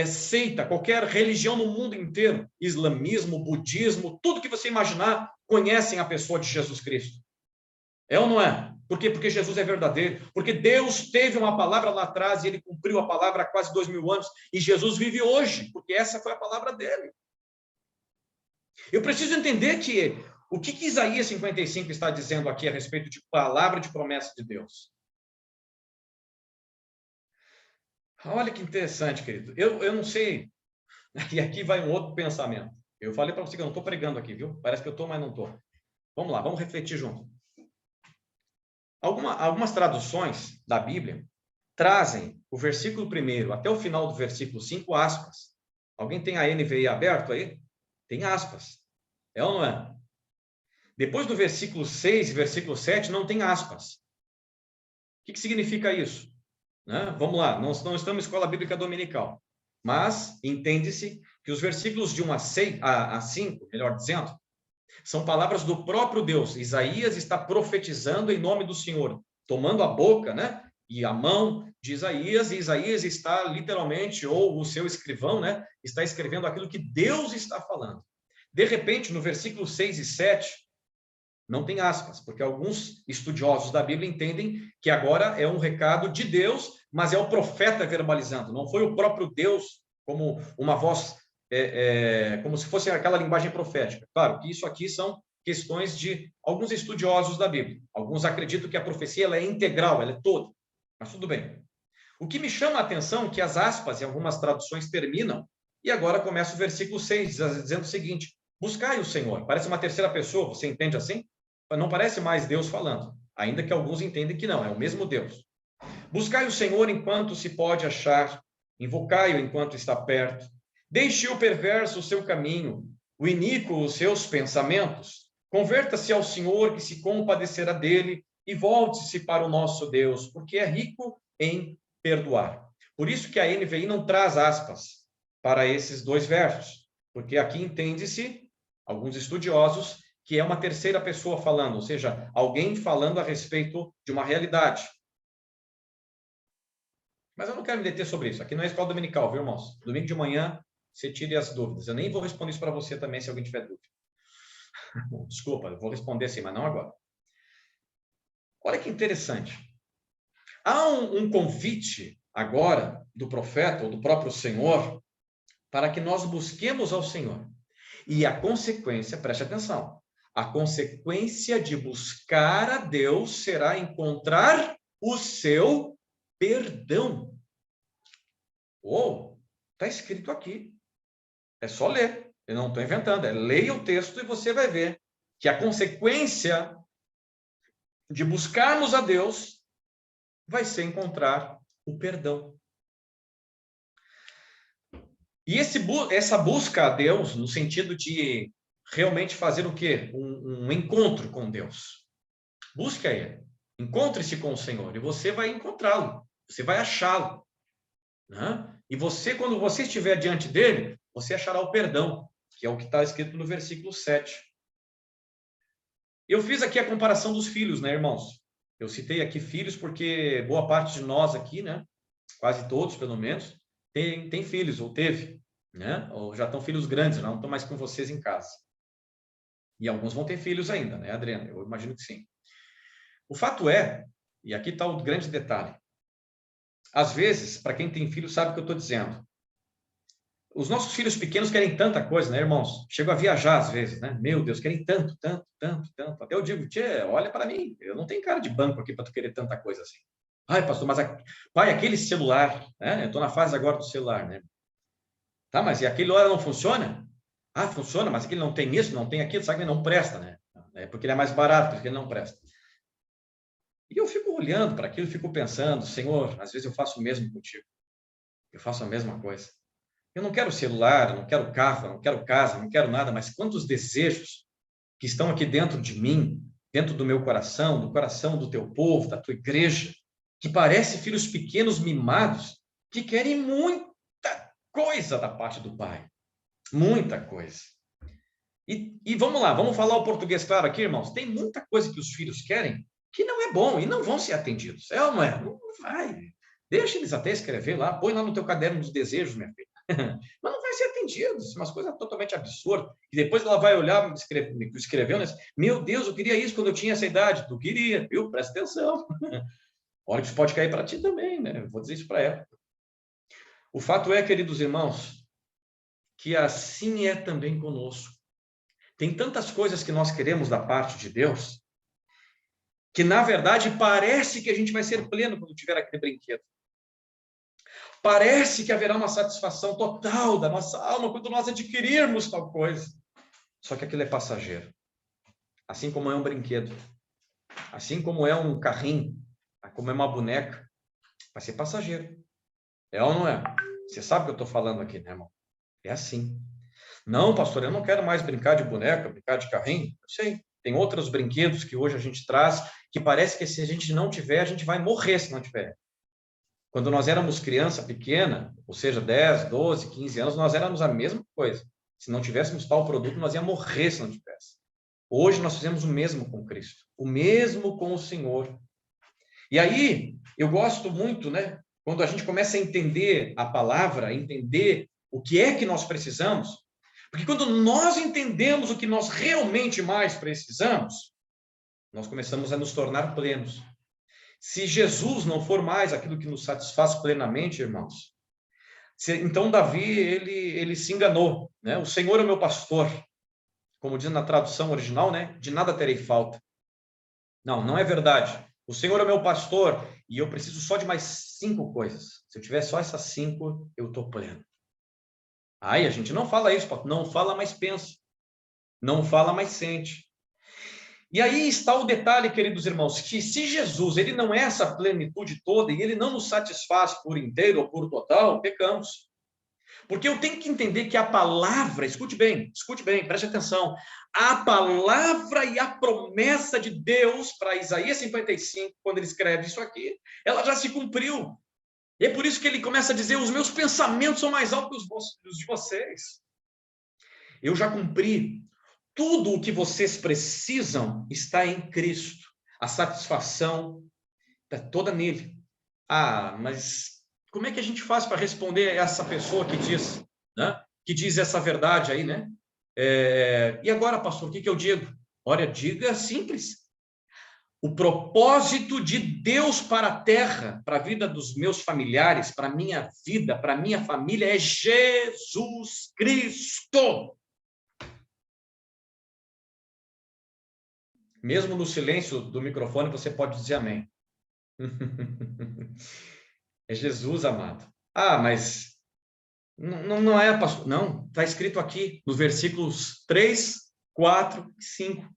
seita, qualquer religião no mundo inteiro, islamismo, budismo, tudo que você imaginar, conhecem a pessoa de Jesus Cristo. É ou não é? Por quê? Porque Jesus é verdadeiro. Porque Deus teve uma palavra lá atrás e ele cumpriu a palavra há quase 2000 anos. E Jesus vive hoje, porque essa foi a palavra dele. Eu preciso entender que o que Isaías 55 está dizendo aqui a respeito de palavra de promessa de Deus. Olha que interessante, querido. Eu não sei. E aqui vai um outro pensamento. Eu falei para você que eu não estou pregando aqui, viu? Parece que eu estou, mas não estou. Vamos lá, vamos refletir junto. Algumas traduções da Bíblia trazem o versículo 1 até o final do versículo 5, aspas. Alguém tem a NVI aberto aí? Tem aspas. É ou não é? Depois do versículo 6 e versículo 7, não tem aspas. O que significa isso? Né? Vamos lá, não estamos em escola bíblica dominical, mas entende-se que os versículos de 1 a 5, melhor dizendo, são palavras do próprio Deus. Isaías está profetizando em nome do Senhor, tomando a boca, né, e a mão de Isaías, e Isaías está literalmente, ou o seu escrivão, né, está escrevendo aquilo que Deus está falando. De repente, no versículo 6 e 7, não tem aspas, porque alguns estudiosos da Bíblia entendem que agora é um recado de Deus, mas é o profeta verbalizando, não foi o próprio Deus como uma voz, como se fosse aquela linguagem profética. Claro que isso aqui são questões de alguns estudiosos da Bíblia. Alguns acreditam que a profecia ela é integral, ela é toda, mas tudo bem. O que me chama a atenção é que as aspas em algumas traduções terminam, e agora começa o versículo 6, dizendo o seguinte: buscai o Senhor. Parece uma terceira pessoa, você entende assim? Não parece mais Deus falando, ainda que alguns entendem que não, é o mesmo Deus. Buscai o Senhor enquanto se pode achar, invocai-o enquanto está perto. Deixe o perverso o seu caminho, o iníquo os seus pensamentos. Converta-se ao Senhor, que se compadecerá dele, e volte-se para o nosso Deus, porque é rico em perdoar. Por isso que a NVI não traz aspas para esses dois versos, porque aqui entende-se, alguns estudiosos, que é uma terceira pessoa falando, ou seja, alguém falando a respeito de uma realidade. Mas eu não quero me deter sobre isso. Aqui não é escola dominical, viu, irmãos? Domingo de manhã, você tire as dúvidas. Eu nem vou responder isso para você também, se alguém tiver dúvida. Desculpa, eu vou responder sim, mas não agora. Olha que interessante. Há um convite agora do profeta, ou do próprio Senhor, para que nós busquemos ao Senhor. E a consequência, preste atenção, a consequência de buscar a Deus será encontrar o seu perdão. Está escrito aqui. É só ler. Eu não estou inventando. Leia o texto e você vai ver que a consequência de buscarmos a Deus vai ser encontrar o perdão. E essa busca a Deus, no sentido de realmente fazer o quê? Um encontro com Deus. Busque a Ele. Encontre-se com o Senhor e você vai encontrá-lo. Você vai achá-lo. Né? E você, quando você estiver diante dele, você achará o perdão, que é o que está escrito no versículo 7. Eu fiz aqui a comparação dos filhos, né, irmãos? Eu citei aqui filhos porque boa parte de nós aqui, né, quase todos, pelo menos, tem filhos, ou teve, né? Ou já estão filhos grandes, não estão mais com vocês em casa. E alguns vão ter filhos ainda, né, Adriana? Eu imagino que sim. O fato é, e aqui está o grande detalhe, às vezes, para quem tem filho, sabe o que eu estou dizendo. Os nossos filhos pequenos querem tanta coisa, né, irmãos? Chegam a viajar às vezes, né? Meu Deus, querem tanto, tanto, tanto, tanto. Até eu digo, tchê, olha para mim, eu não tenho cara de banco aqui para tu querer tanta coisa assim. Ai, pastor, mas pai, aquele celular, né? Eu estou na fase agora do celular, né? Tá, mas e aquele hora não funciona? Ah, funciona, mas aquele não tem isso, não tem aquilo, sabe que ele não presta, né? É porque ele é mais barato, porque ele não presta. E eu fico olhando para aquilo, fico pensando, Senhor, às vezes eu faço o mesmo contigo. Eu faço a mesma coisa. Eu não quero celular, eu não quero carro, eu não quero casa, eu não quero nada, mas quantos desejos que estão aqui dentro de mim, dentro do meu coração, do coração do teu povo, da tua igreja, que parece filhos pequenos mimados, que querem muita coisa da parte do Pai. Muita coisa. E vamos lá, vamos falar o português claro aqui, irmãos. Tem muita coisa que os filhos querem que não é bom e não vão ser atendidos. É ou não é? Não vai. Deixa eles até escrever lá, põe lá no teu caderno dos desejos, minha filha. Mas não vai ser atendido. Isso é uma coisa totalmente absurda. E depois ela vai olhar, escreveu, né? Meu Deus, eu queria isso quando eu tinha essa idade. Tu queria, viu? Presta atenção. Olha que isso pode cair para ti também, né? Eu vou dizer isso para ela. O fato é, queridos irmãos, que assim é também conosco. Tem tantas coisas que nós queremos da parte de Deus, que na verdade parece que a gente vai ser pleno quando tiver aquele brinquedo. Parece que haverá uma satisfação total da nossa alma quando nós adquirirmos tal coisa. Só que aquilo é passageiro. Assim como é um brinquedo, assim como é um carrinho, como é uma boneca, vai ser passageiro. É ou não é? Você sabe o que eu estou falando aqui, né, irmão? É assim. Não, pastor, eu não quero mais brincar de boneca, brincar de carrinho. Eu sei, tem outros brinquedos que hoje a gente traz, que parece que se a gente não tiver, a gente vai morrer se não tiver. Quando nós éramos criança pequena, ou seja, 10, 12, 15 anos, nós éramos a mesma coisa. Se não tivéssemos tal produto, nós íamos morrer se não tivesse. Hoje nós fizemos o mesmo com Cristo, o mesmo com o Senhor. E aí, eu gosto muito, né? Quando a gente começa a entender a palavra, entender o que é que nós precisamos, porque quando nós entendemos o que nós realmente mais precisamos, nós começamos a nos tornar plenos. Se Jesus não for mais aquilo que nos satisfaz plenamente, irmãos, então Davi, ele se enganou, né? O Senhor é o meu pastor, como diz na tradução original, né? De nada terei falta. Não, não é verdade. O Senhor é o meu pastor e eu preciso só de mais 5 coisas. Se eu tiver só essas 5, eu estou pleno. Aí a gente não fala isso, não fala, mas pensa. Não fala, mas sente. E aí está o detalhe, queridos irmãos, que se Jesus ele não é essa plenitude toda e ele não nos satisfaz por inteiro ou por total, pecamos. Porque eu tenho que entender que a palavra, escute bem, preste atenção, a palavra e a promessa de Deus para Isaías 55, quando ele escreve isso aqui, ela já se cumpriu. E é por isso que ele começa a dizer, os meus pensamentos são mais altos que os de vocês. Eu já cumpri. Tudo o que vocês precisam está em Cristo. A satisfação está toda nele. Ah, mas como é que a gente faz para responder a essa pessoa que diz, né? Que diz essa verdade aí, né? E agora, pastor, o que eu digo? Olha, diga simples. O propósito de Deus para a terra, para a vida dos meus familiares, para a minha vida, para a minha família, é Jesus Cristo. Mesmo no silêncio do microfone, você pode dizer amém. É Jesus, amado. Ah, mas não é, pastor. Não, está escrito aqui, nos versículos 3, 4 e 5.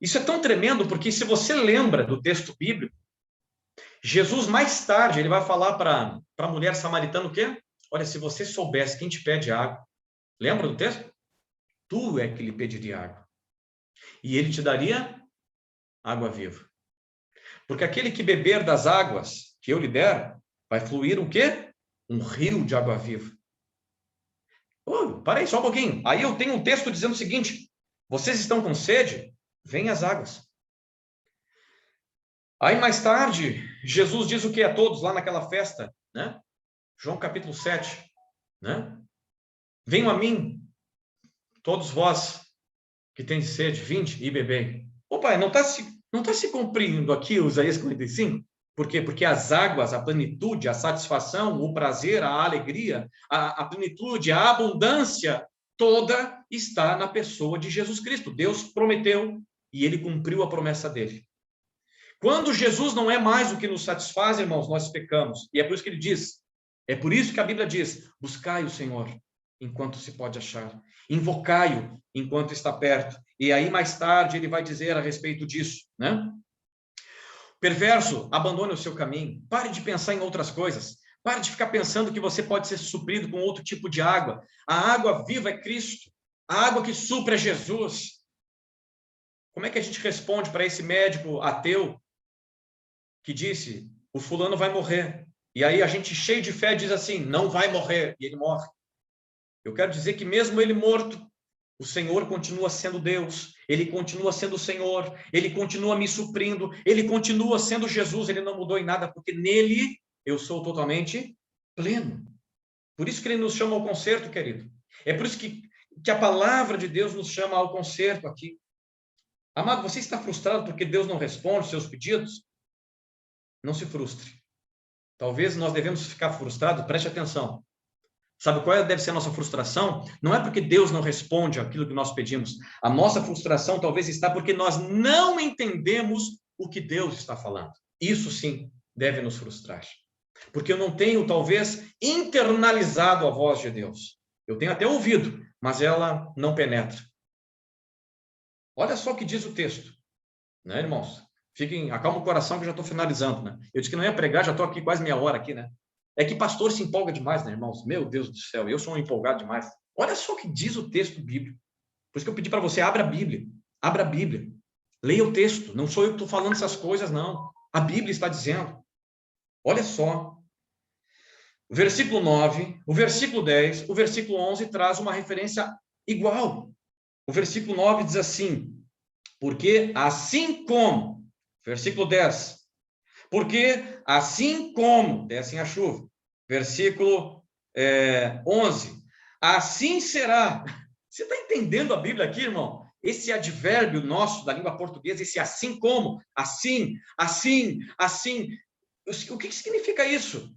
Isso é tão tremendo, porque se você lembra do texto bíblico, Jesus, mais tarde, ele vai falar para a mulher samaritana o quê? Olha, se você soubesse quem te pede água, lembra do texto? Tu é que lhe pediria água. E ele te daria água viva. Porque aquele que beber das águas que eu lhe der, vai fluir o quê? Um rio de água viva. Para aí só um pouquinho. Aí eu tenho um texto dizendo o seguinte, vocês estão com sede? Vem as águas. Aí mais tarde, Jesus diz o que a todos lá naquela festa, né? João capítulo 7, né? Venham a mim, todos vós que tem sede, vinde e bebei. Pai, não está se cumprindo aqui o Isaías 45? Por quê? Porque as águas, a plenitude, a satisfação, o prazer, a alegria, a plenitude, a abundância, toda está na pessoa de Jesus Cristo. Deus prometeu e ele cumpriu a promessa dele. Quando Jesus não é mais o que nos satisfaz, irmãos, nós pecamos. E é por isso que ele diz, é por isso que a Bíblia diz, buscai o Senhor enquanto se pode achar. Invocai-o enquanto está perto. E aí, mais tarde, ele vai dizer a respeito disso, né? Perverso, abandone o seu caminho. Pare de pensar em outras coisas. Pare de ficar pensando que você pode ser suprido com outro tipo de água. A água viva é Cristo. A água que supre é Jesus. Como é que a gente responde para esse médico ateu que disse, o fulano vai morrer? E aí a gente, cheio de fé, diz assim, não vai morrer, e ele morre. Eu quero dizer que mesmo ele morto, o Senhor continua sendo Deus, ele continua sendo o Senhor, ele continua me suprindo, ele continua sendo Jesus, ele não mudou em nada, porque nele eu sou totalmente pleno. Por isso que ele nos chama ao conserto, querido. É por isso que a palavra de Deus nos chama ao conserto aqui. Amado, você está frustrado porque Deus não responde os seus pedidos? Não se frustre. Talvez nós devemos ficar frustrados, preste atenção. Sabe qual deve ser a nossa frustração? Não é porque Deus não responde aquilo que nós pedimos. A nossa frustração talvez está porque nós não entendemos o que Deus está falando. Isso sim deve nos frustrar. Porque eu não tenho, talvez, internalizado a voz de Deus. Eu tenho até ouvido, mas ela não penetra. Olha só o que diz o texto. Né, irmãos? Acalma o coração que eu já estou finalizando, né? Eu disse que não ia pregar, já estou aqui quase meia hora aqui, né? É que pastor se empolga demais, né, irmãos? Meu Deus do céu, eu sou um empolgado demais. Olha só o que diz o texto bíblico. Por isso que eu pedi para você, abra a Bíblia. Abra a Bíblia. Leia o texto. Não sou eu que estou falando essas coisas, não. A Bíblia está dizendo. Olha só. O versículo 9, o versículo 10, o versículo 11 traz uma referência igual. O versículo 9 diz assim, porque assim como, versículo 10, porque assim como, descem a chuva, versículo 11, assim será. Você está entendendo a Bíblia aqui, irmão? Esse advérbio nosso da língua portuguesa, esse assim como, assim, assim, assim. O que significa isso?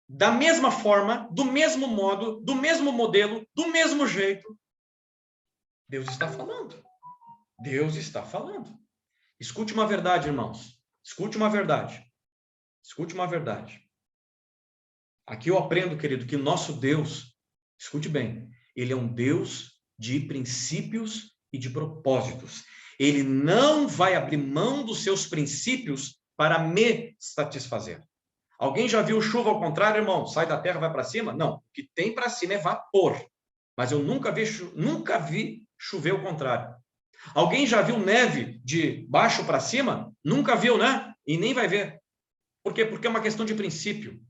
Da mesma forma, do mesmo modo, do mesmo modelo, do mesmo jeito. Deus está falando. Deus está falando. Escute uma verdade, irmãos. Escute uma verdade. Escute uma verdade. Aqui eu aprendo, querido, que nosso Deus, escute bem, ele é um Deus de princípios e de propósitos. Ele não vai abrir mão dos seus princípios para me satisfazer. Alguém já viu chuva ao contrário, irmão? Sai da terra, vai para cima? Não. O que tem para cima é vapor. Mas eu nunca vi chover ao contrário. Alguém já viu neve de baixo para cima? Nunca viu, né? E nem vai ver. Por quê? Porque é uma questão de princípio.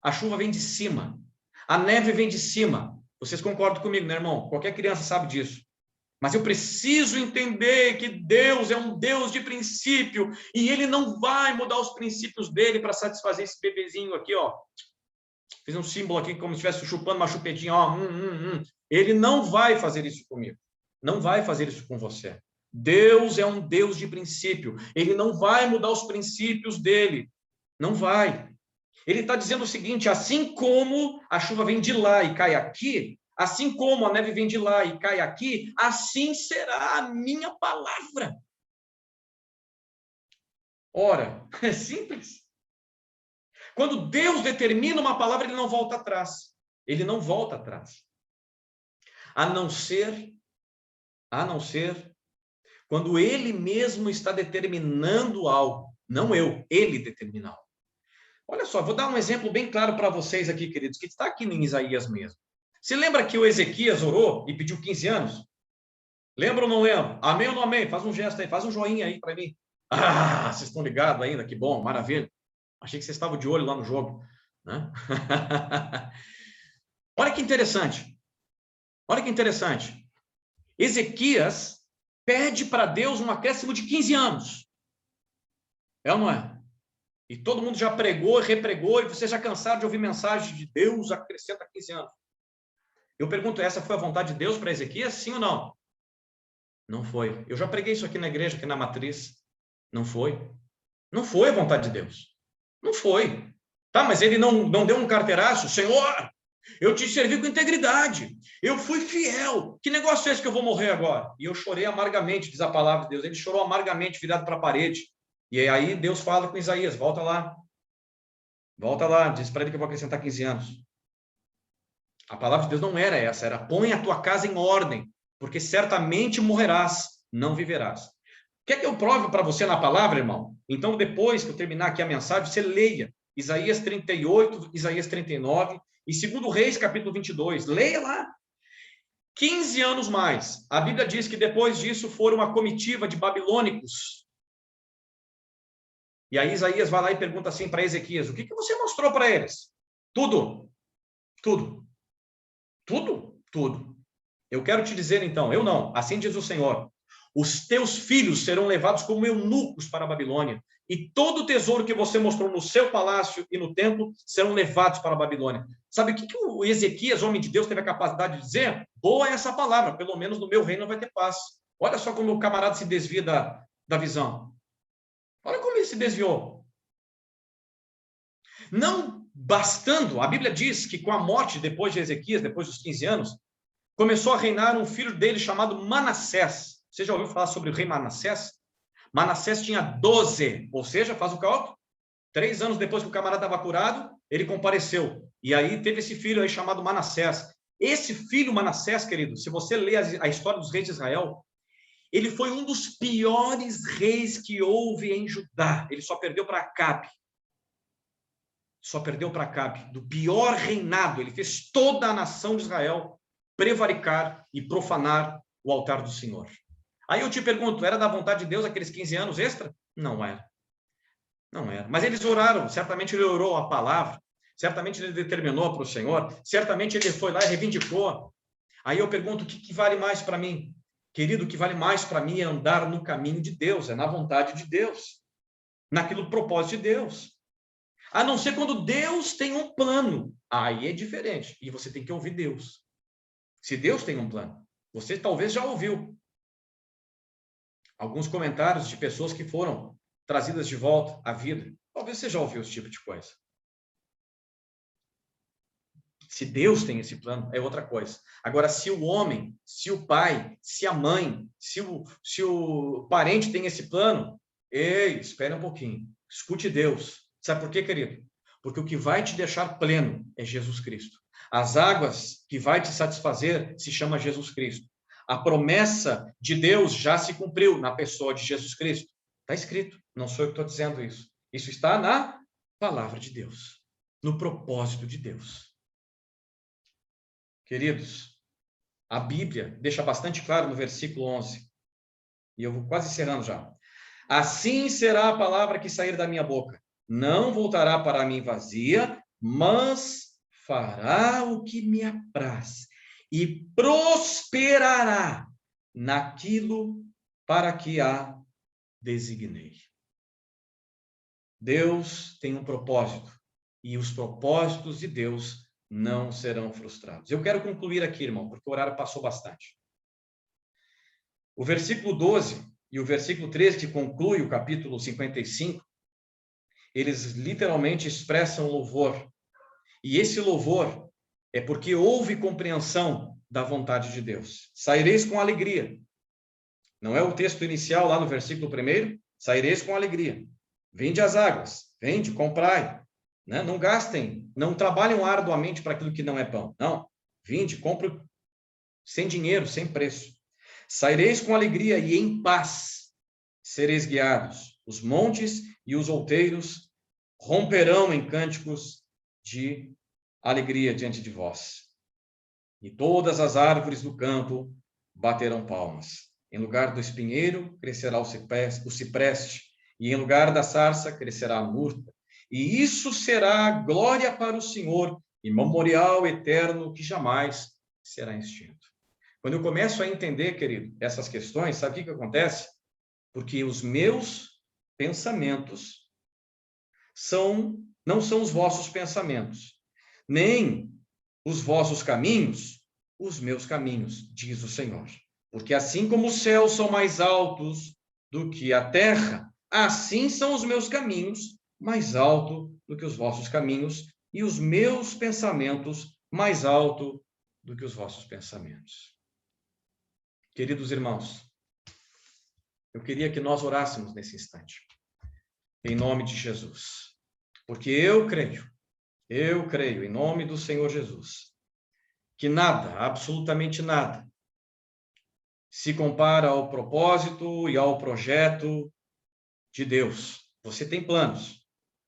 A chuva vem de cima. A neve vem de cima. Vocês concordam comigo, né, irmão? Qualquer criança sabe disso. Mas eu preciso entender que Deus é um Deus de princípio e ele não vai mudar os princípios dele para satisfazer esse bebezinho aqui, ó. Fiz um símbolo aqui como se estivesse chupando uma chupetinha, ó. Ele não vai fazer isso comigo. Não vai fazer isso com você. Deus é um Deus de princípio. Ele não vai mudar os princípios dele. Não vai. Ele está dizendo o seguinte, assim como a chuva vem de lá e cai aqui, assim como a neve vem de lá e cai aqui, assim será a minha palavra. Ora, é simples. Quando Deus determina uma palavra, ele não volta atrás. Ele não volta atrás. A não ser quando ele mesmo está determinando algo. Não eu, ele determina algo. Olha só, vou dar um exemplo bem claro para vocês aqui, queridos, que está aqui em Isaías mesmo. Você lembra que o Ezequias orou e pediu 15 anos? Lembra ou não lembra? Amém ou não amém? Faz um gesto aí, faz um joinha aí para mim. Ah, vocês estão ligados ainda? Que bom, maravilha. Achei que vocês estavam de olho lá no jogo. Né? Olha que interessante. Olha que interessante. Ezequias pede para Deus um acréscimo de 15 anos. É ou não é? E todo mundo já pregou, repregou, e vocês já cansaram de ouvir mensagem de Deus acrescenta 15 anos. Eu pergunto, essa foi a vontade de Deus para Ezequias? Sim ou não? Não foi. Eu já preguei isso aqui na igreja, aqui na matriz. Não foi. Não foi a vontade de Deus. Não foi. Tá, mas ele não deu um carteiraço? Senhor, eu te servi com integridade. Eu fui fiel. Que negócio é esse que eu vou morrer agora? E eu chorei amargamente, diz a palavra de Deus. Ele chorou amargamente, virado para a parede. E aí Deus fala com Isaías, volta lá. Volta lá, diz para ele que eu vou acrescentar 15 anos. A palavra de Deus não era essa, era põe a tua casa em ordem, porque certamente morrerás, não viverás. Quer que eu prove para você na palavra, irmão? Então, depois que eu terminar aqui a mensagem, você leia Isaías 38, Isaías 39 e 2 Reis, capítulo 22. Leia lá. 15 anos mais. A Bíblia diz que depois disso foram uma comitiva de babilônicos. E aí Isaías vai lá e pergunta assim para Ezequias: o que você mostrou para eles? Tudo. Tudo. Tudo? Tudo. Eu quero te dizer então, eu não, assim diz o Senhor: os teus filhos serão levados como eunucos para a Babilônia, e todo o tesouro que você mostrou no seu palácio e no templo serão levados para a Babilônia. Sabe o que o Ezequias, homem de Deus, teve a capacidade de dizer? Boa é essa palavra, pelo menos no meu reino vai ter paz. Olha só como o camarada se desvia da visão. Olha como ele se desviou. Não bastando, a Bíblia diz que com a morte depois de Ezequias, depois dos 15 anos, começou a reinar um filho dele chamado Manassés. Você já ouviu falar sobre o rei Manassés? Manassés tinha 12, ou seja, faz o cálculo, 3 anos depois que o camarada estava curado, ele compareceu. E aí teve esse filho aí chamado Manassés. Esse filho Manassés, querido, se você ler a história dos reis de Israel, ele foi um dos piores reis que houve em Judá. Ele só perdeu para Acabe. Só perdeu para Acabe. Do pior reinado, ele fez toda a nação de Israel prevaricar e profanar o altar do Senhor. Aí eu te pergunto, era da vontade de Deus aqueles 15 anos extra? Não era. Não era. Mas eles oraram, certamente ele orou a palavra, certamente ele determinou para o Senhor, certamente ele foi lá e reivindicou. Aí eu pergunto, o que vale mais para mim? Querido, o que vale mais para mim é andar no caminho de Deus, é na vontade de Deus, naquilo propósito de Deus. A não ser quando Deus tem um plano, aí é diferente, e você tem que ouvir Deus. Se Deus tem um plano, você talvez já ouviu alguns comentários de pessoas que foram trazidas de volta à vida. Talvez você já ouviu esse tipo de coisa. Se Deus tem esse plano, é outra coisa. Agora, se o homem, se o pai, se a mãe, se o parente tem esse plano, ei, espere um pouquinho. Escute Deus. Sabe por quê, querido? Porque o que vai te deixar pleno é Jesus Cristo. As águas que vai te satisfazer se chama Jesus Cristo. A promessa de Deus já se cumpriu na pessoa de Jesus Cristo. Está escrito, não sou eu que estou dizendo isso. Isso está na palavra de Deus, no propósito de Deus. Queridos, a Bíblia deixa bastante claro no versículo 11, e eu vou quase encerrando já. Assim será a palavra que sair da minha boca. Não voltará para mim vazia, mas fará o que me apraz e prosperará naquilo para que a designei. Deus tem um propósito e os propósitos de Deus não serão frustrados. Eu quero concluir aqui, irmão, porque o horário passou bastante. O versículo 12 e o versículo 13, que conclui o capítulo 55, eles literalmente expressam louvor. E esse louvor é porque houve compreensão da vontade de Deus. Saireis com alegria. Não é o texto inicial lá no versículo 1? Saireis com alegria. Vende as águas, vende, comprai. Né? Não gastem, não trabalhem arduamente para aquilo que não é pão. Não, vende, compre sem dinheiro, sem preço. Saireis com alegria e em paz sereis guiados. Os montes e os outeiros romperão em cânticos de alegria diante de vós. E todas as árvores do campo baterão palmas. Em lugar do espinheiro crescerá o cipreste, e em lugar da sarça crescerá a murta. E isso será glória para o Senhor, e memorial eterno que jamais será extinto. Quando eu começo a entender, querido, essas questões, sabe o que acontece? Porque os meus pensamentos não são os vossos pensamentos, nem os vossos caminhos, os meus caminhos, diz o Senhor. Porque assim como os céus são mais altos do que a terra, assim são os meus caminhos mais altos do que os vossos caminhos, e os meus pensamentos mais altos do que os vossos pensamentos. Queridos irmãos, eu queria que nós orássemos nesse instante, em nome de Jesus, porque eu creio, em nome do Senhor Jesus, que nada, absolutamente nada, se compara ao propósito e ao projeto de Deus. Você tem planos?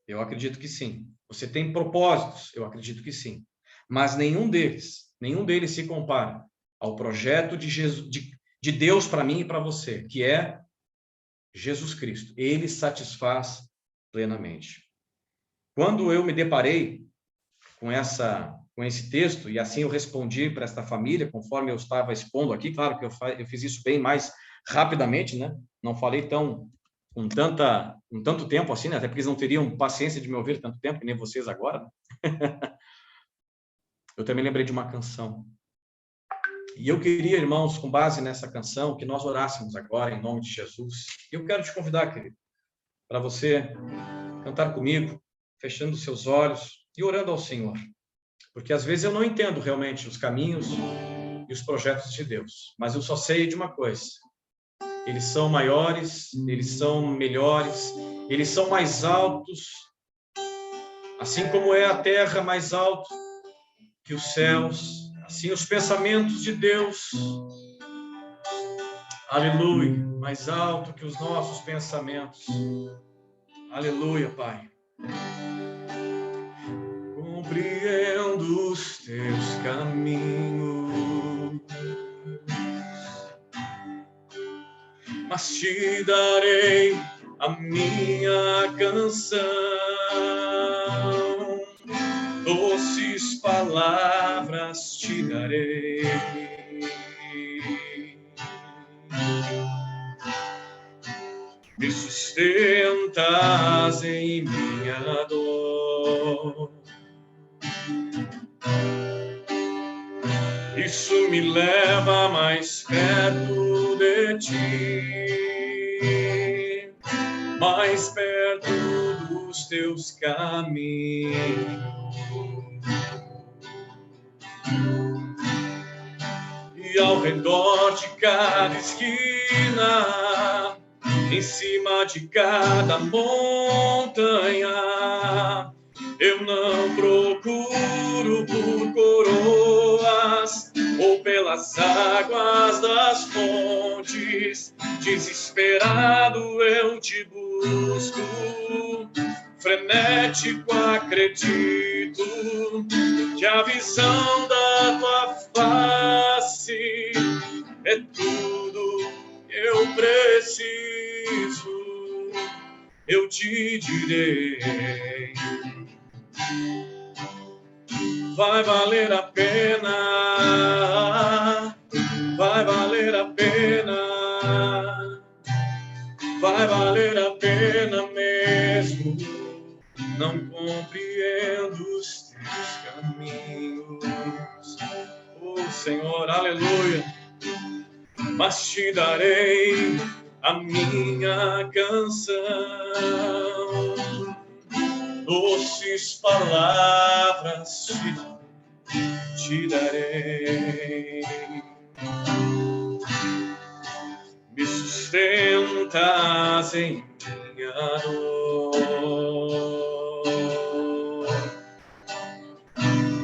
Eu acredito que sim. Você tem propósitos? Eu acredito que sim. Mas nenhum deles se compara ao projeto de Deus para mim e para você, que é Jesus Cristo. Ele satisfaz plenamente. Quando eu me deparei com esse texto, e assim eu respondi para esta família, conforme eu estava expondo aqui, claro que eu fiz isso bem mais rapidamente, né? Não falei com tanto tempo assim, né? Até porque eles não teriam paciência de me ouvir tanto tempo, que nem vocês agora, né? Eu também lembrei de uma canção. E eu queria, irmãos, com base nessa canção, que nós orássemos agora, em nome de Jesus. E eu quero te convidar, querido, para você cantar comigo, fechando os seus olhos e orando ao Senhor. Porque às vezes eu não entendo realmente os caminhos e os projetos de Deus, mas eu só sei de uma coisa: eles são maiores, eles são melhores, eles são mais altos, assim como é a terra mais alta que os céus, assim os pensamentos de Deus, aleluia, mais alto que os nossos pensamentos, aleluia, Pai. Compreendo os teus caminhos, mas te darei a minha canção, doces palavras te darei. Me sustentas em minha dor, isso me leva mais perto de ti, mais perto dos teus caminhos. E ao redor de cada esquina, em cima de cada montanha, eu não procuro por coroas ou pelas águas das fontes. Desesperado eu te busco, frenético acredito que a visão da tua face é tudo que eu preciso. Eu te direi, vai valer a pena, vai valer a pena, vai valer a pena mesmo. Não compreendo os teus caminhos, oh Senhor, aleluia, mas te darei a minha canção, doces palavras te darei. Me sustentas em minha dor,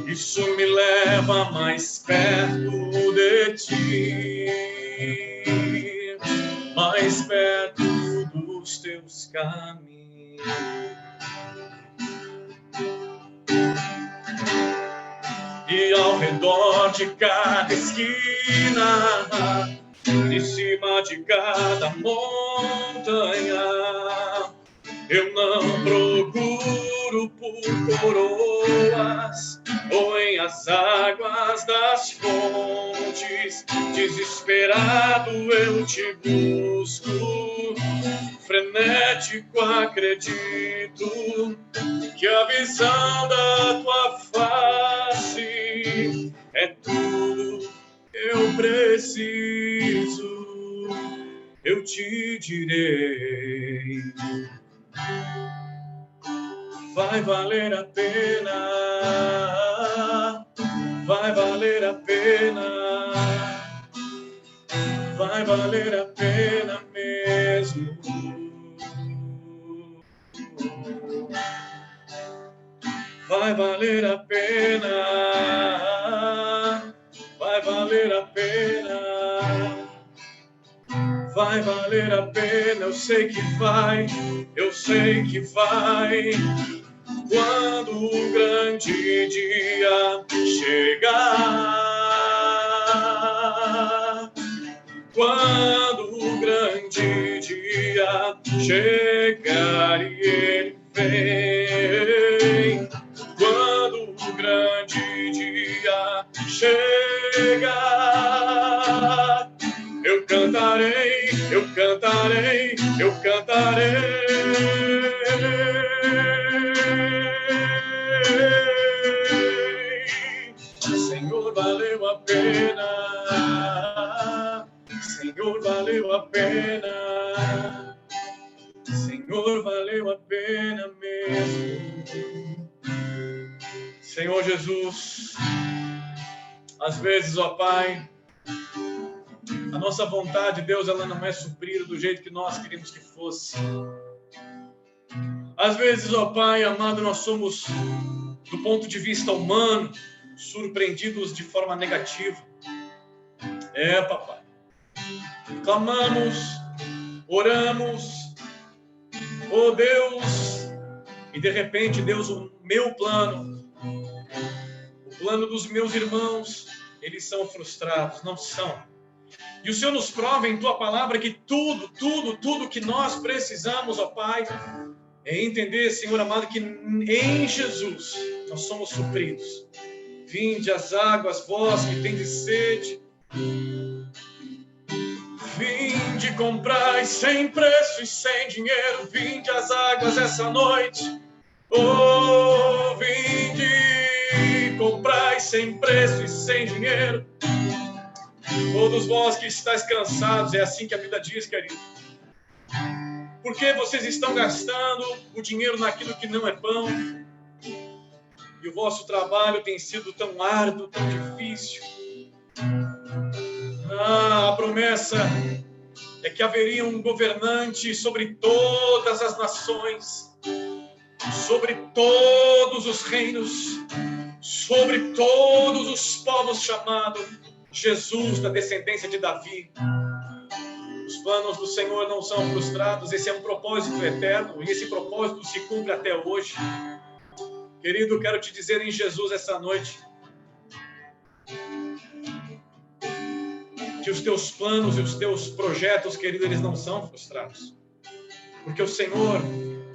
isso me leva mais perto de ti, mais perto dos teus caminhos. E ao redor de cada esquina, em cima de cada montanha, eu não procuro por coroas ou em as águas das fontes. Desesperado eu te busco, frenético acredito que a visão da tua face é tudo que eu preciso. Eu te direi, vai valer a pena, vai valer a pena, vai valer a pena mesmo. Vai valer a pena, vai valer a pena, vai valer a pena. Eu sei que vai, eu sei que vai quando o grande dia chegar. Quando o grande dia chegar e ele vem. Quando o grande dia chegar, eu cantarei, eu cantarei, eu cantarei. Senhor, valeu a pena. Senhor, valeu a pena. Senhor, valeu a pena mesmo. Senhor Jesus, às vezes, ó Pai, a nossa vontade, Deus, ela não é suprida do jeito que nós queríamos que fosse. Às vezes, ó Pai, amado, nós somos, do ponto de vista humano, surpreendidos de forma negativa. Papai. Clamamos, oramos, oh Deus, e de repente, Deus, o meu plano, o plano dos meus irmãos, eles são frustrados, não são. E o Senhor nos prova em Tua palavra que tudo que nós precisamos, ó Pai, é entender, Senhor amado, que em Jesus nós somos supridos. Vinde as águas, vós que tendes sede. Vinde, comprai sem preço e sem dinheiro. Vinde as águas essa noite. Oh, vinde, comprai sem preço e sem dinheiro. Todos vós que estáis cansados, é assim que a vida diz, querido. Por que vocês estão gastando o dinheiro naquilo que não é pão? E o vosso trabalho tem sido tão árduo, tão difícil. A promessa é que haveria um governante sobre todas as nações, sobre todos os reinos, sobre todos os povos, chamado Jesus, da descendência de Davi. Os planos do Senhor não são frustrados, esse é um propósito eterno, e esse propósito se cumpre até hoje. Querido, quero te dizer em Jesus essa noite, que os teus planos e os teus projetos, querido, eles não são frustrados. Porque o Senhor,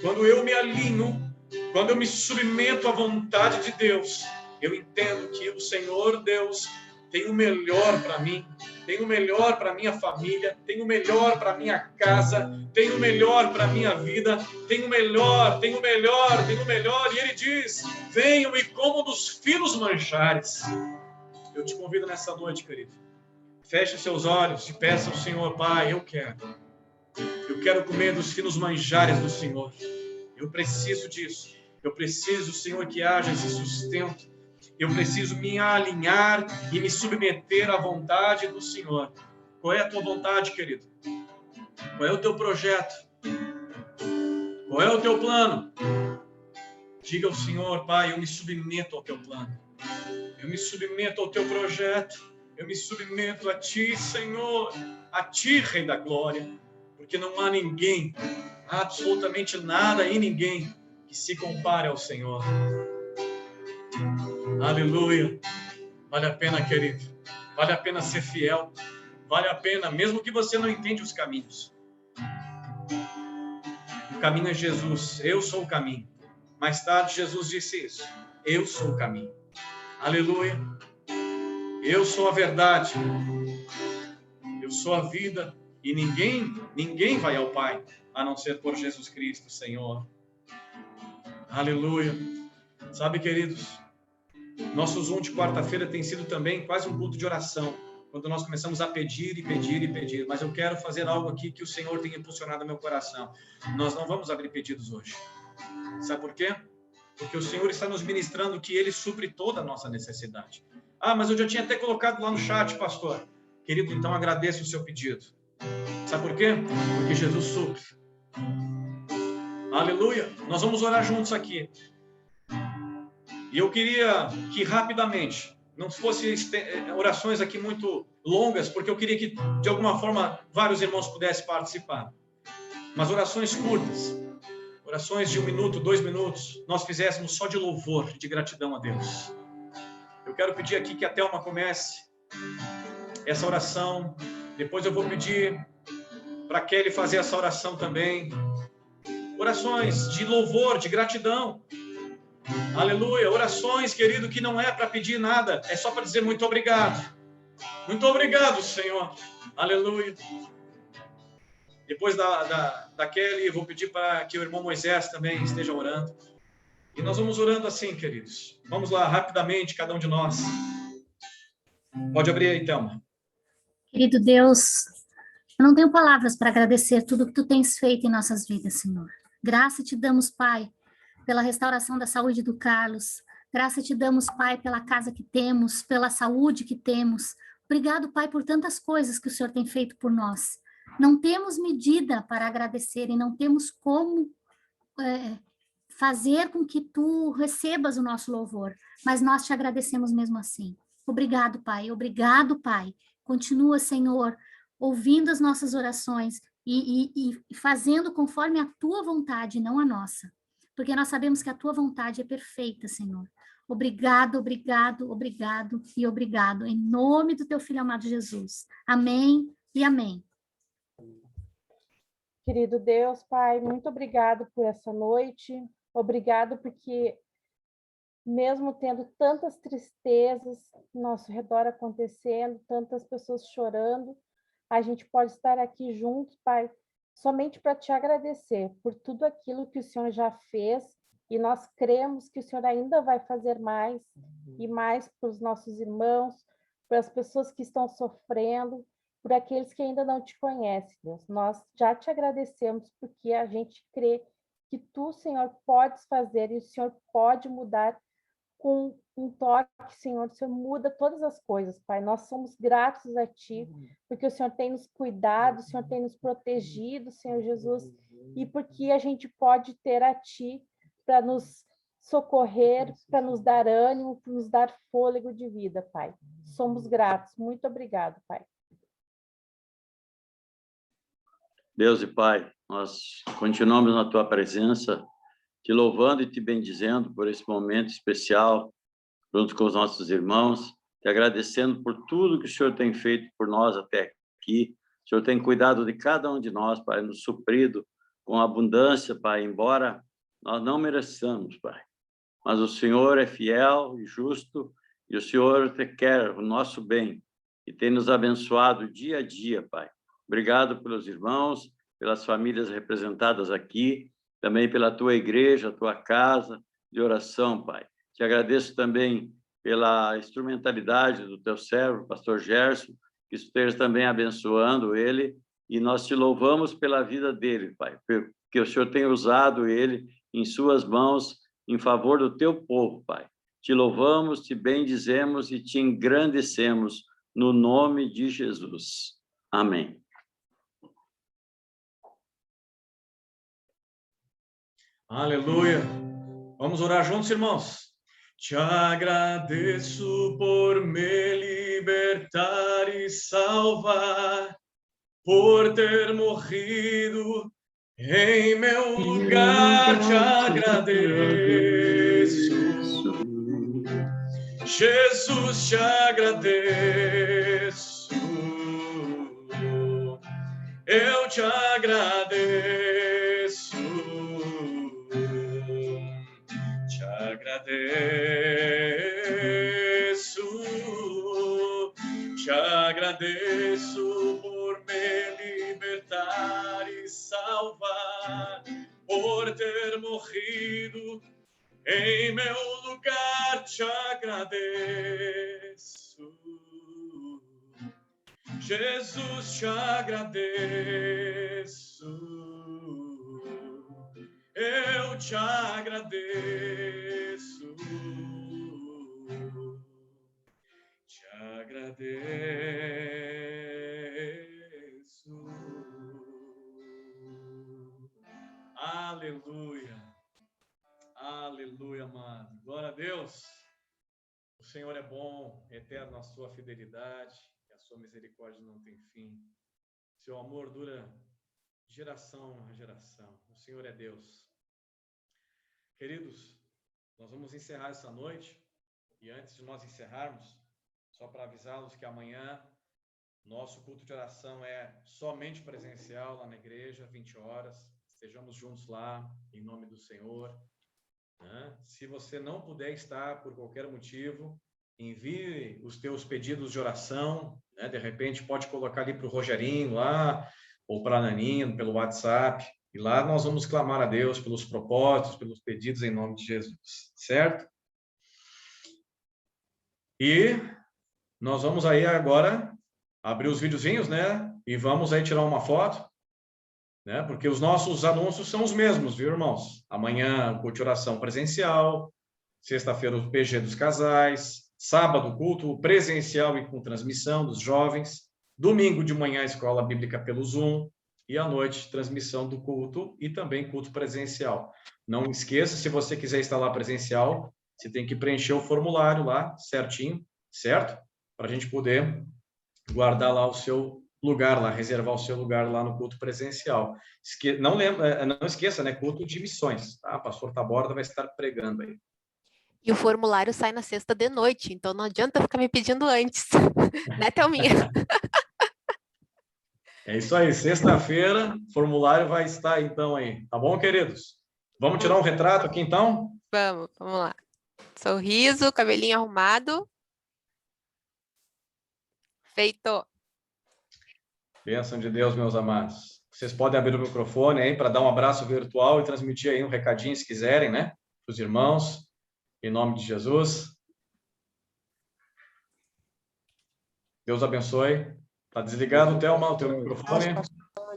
quando eu me alinho, quando eu me submeto à vontade de Deus, eu entendo que o Senhor, Deus, tem o melhor para mim, tem o melhor para minha família, tem o melhor para minha casa, tem o melhor para minha vida, tem o melhor, tem o melhor, tem o melhor. E Ele diz, venham e comam dos finos manjares. Eu te convido nessa noite, querido. Feche os seus olhos e peça ao Senhor, Pai, eu quero comer dos finos manjares do Senhor. Eu preciso disso. Eu preciso, Senhor, que haja esse sustento. Eu preciso me alinhar e me submeter à vontade do Senhor. Qual é a tua vontade, querido? Qual é o teu projeto? Qual é o teu plano? Diga ao Senhor, Pai, eu me submeto ao teu plano. Eu me submeto ao teu projeto. Eu me submeto a ti, Senhor, a ti, Rei da Glória, porque não há ninguém, absolutamente nada e ninguém que se compare ao Senhor. Aleluia. Vale a pena, querido. Vale a pena ser fiel. Vale a pena, mesmo que você não entende os caminhos. O caminho é Jesus. Eu sou o caminho. Mais tarde, Jesus disse isso. Eu sou o caminho. Aleluia. Eu sou a verdade. Eu sou a vida. E ninguém vai ao Pai, a não ser por Jesus Cristo, Senhor. Aleluia. Sabe, queridos, nosso Zoom de quarta-feira tem sido também quase um culto de oração, quando nós começamos a pedir e pedir e pedir. Mas eu quero fazer algo aqui que o Senhor tem impulsionado no meu coração. Nós não vamos abrir pedidos hoje. Sabe por quê? Porque o Senhor está nos ministrando que Ele supre toda a nossa necessidade. Ah, mas eu já tinha até colocado lá no chat, pastor. Querido, então agradeço o seu pedido. Sabe por quê? Porque Jesus supre. Aleluia. Nós vamos orar juntos aqui. E eu queria que rapidamente, não fossem orações aqui muito longas, porque eu queria que, de alguma forma, vários irmãos pudessem participar. Mas orações curtas. orações de 1 minuto, 2 minutos, nós fizéssemos só de louvor, de gratidão a Deus. Eu quero pedir aqui que a Thelma comece essa oração. Depois eu vou pedir para a Kelly fazer essa oração também. Orações de louvor, de gratidão. Aleluia. Orações, querido, que não é para pedir nada, é só para dizer muito obrigado. Muito obrigado, Senhor. Aleluia. Depois da Kelly, eu vou pedir para que o irmão Moisés também esteja orando. E nós vamos orando assim, queridos. Vamos lá, rapidamente, cada um de nós. Pode abrir aí, Thelma. Querido Deus, eu não tenho palavras para agradecer tudo que tu tens feito em nossas vidas, Senhor. Graça te damos, Pai, pela restauração da saúde do Carlos. Graça te damos, Pai, pela casa que temos, pela saúde que temos. Obrigado, Pai, por tantas coisas que o Senhor tem feito por nós. Não temos medida para agradecer e não temos como fazer com que tu recebas o nosso louvor, mas nós te agradecemos mesmo assim. Obrigado, Pai. Obrigado, Pai. Continua, Senhor, ouvindo as nossas orações e fazendo conforme a tua vontade, não a nossa. Porque nós sabemos que a tua vontade é perfeita, Senhor. Obrigado, obrigado, obrigado e obrigado. Em nome do teu Filho amado Jesus. Amém e amém. Querido Deus, Pai, muito obrigado por essa noite. Obrigado porque, mesmo tendo tantas tristezas ao nosso redor acontecendo, tantas pessoas chorando, a gente pode estar aqui juntos, Pai, somente para te agradecer por tudo aquilo que o Senhor já fez, e nós cremos que o Senhor ainda vai fazer mais e mais para os nossos irmãos, para as pessoas que estão sofrendo, por aqueles que ainda não te conhecem, Deus. Nós já te agradecemos porque a gente crê que tu, Senhor, podes fazer e o Senhor pode mudar com um toque, Senhor. O Senhor muda todas as coisas, Pai. Nós somos gratos a Ti, porque o Senhor tem nos cuidado, o Senhor tem nos protegido, Senhor Jesus, e porque a gente pode ter a Ti para nos socorrer, para nos dar ânimo, para nos dar fôlego de vida, Pai. Somos gratos. Muito obrigado, Pai. Deus e Pai, nós continuamos na Tua presença, te louvando e te bendizendo por esse momento especial, junto com os nossos irmãos, te agradecendo por tudo que o Senhor tem feito por nós até aqui. O Senhor tem cuidado de cada um de nós, Pai, nos suprido com abundância, Pai, embora nós não mereçamos, Pai. Mas o Senhor é fiel e justo, e o Senhor quer o nosso bem, e tem nos abençoado dia a dia, Pai. Obrigado pelos irmãos, pelas famílias representadas aqui, também pela tua igreja, a tua casa de oração, Pai. Te agradeço também pela instrumentalidade do teu servo, pastor Gerson, que esteja também abençoando ele, e nós te louvamos pela vida dele, Pai, porque o Senhor tem usado ele em suas mãos em favor do teu povo, Pai. Te louvamos, te bendizemos e te engrandecemos no nome de Jesus. Amém. Aleluia. Vamos orar juntos, irmãos. Te agradeço por me libertar e salvar, por ter morrido em meu lugar. Te agradeço, Jesus, te agradeço. Eu te agradeço. Te agradeço por me libertar e salvar, por ter morrido em meu lugar. Te agradeço, Jesus, te agradeço. Eu te agradeço, te agradeço. Aleluia, aleluia, amado. Glória a Deus. O Senhor é bom, eterno a sua fidelidade, e a sua misericórdia não tem fim. Seu amor dura de geração a geração. O Senhor é Deus. Queridos, nós vamos encerrar essa noite, e antes de nós encerrarmos, só para avisá-los que amanhã nosso culto de oração é somente presencial lá na igreja, 20 horas. Estejamos juntos lá, em nome do Senhor. Né? Se você não puder estar por qualquer motivo, envie os teus pedidos de oração, né? De repente pode colocar ali para o Rogerinho lá, ou para a Naninha, pelo WhatsApp, e lá nós vamos clamar a Deus pelos propósitos, pelos pedidos em nome de Jesus, certo? E nós vamos aí agora abrir os videozinhos, né? E vamos aí tirar uma foto, né? Porque os nossos anúncios são os mesmos, viu, irmãos? Amanhã, culto de oração presencial, sexta-feira, o PG dos casais, sábado, culto presencial e com transmissão dos jovens, domingo de manhã, escola bíblica pelo Zoom, e à noite, transmissão do culto e também culto presencial. Não esqueça, se você quiser estar lá presencial, você tem que preencher o formulário lá, certinho, certo? Para a gente poder guardar lá o seu lugar lá, reservar o seu lugar lá no culto presencial. Não esqueça, né? Culto de missões, tá? O pastor Taborda vai estar pregando aí. E o formulário sai na sexta de noite, então não adianta ficar me pedindo antes, né, Thelminha? É isso aí, sexta-feira, o formulário vai estar então aí, tá bom, queridos? Vamos tirar um retrato aqui então? Vamos lá. Sorriso, cabelinho arrumado. Feito. Bênção de Deus, meus amados. Vocês podem abrir o microfone aí para dar um abraço virtual e transmitir aí um recadinho, se quiserem, né? Para os irmãos, em nome de Jesus. Deus abençoe. Está desligado, Thelma, o teu microfone.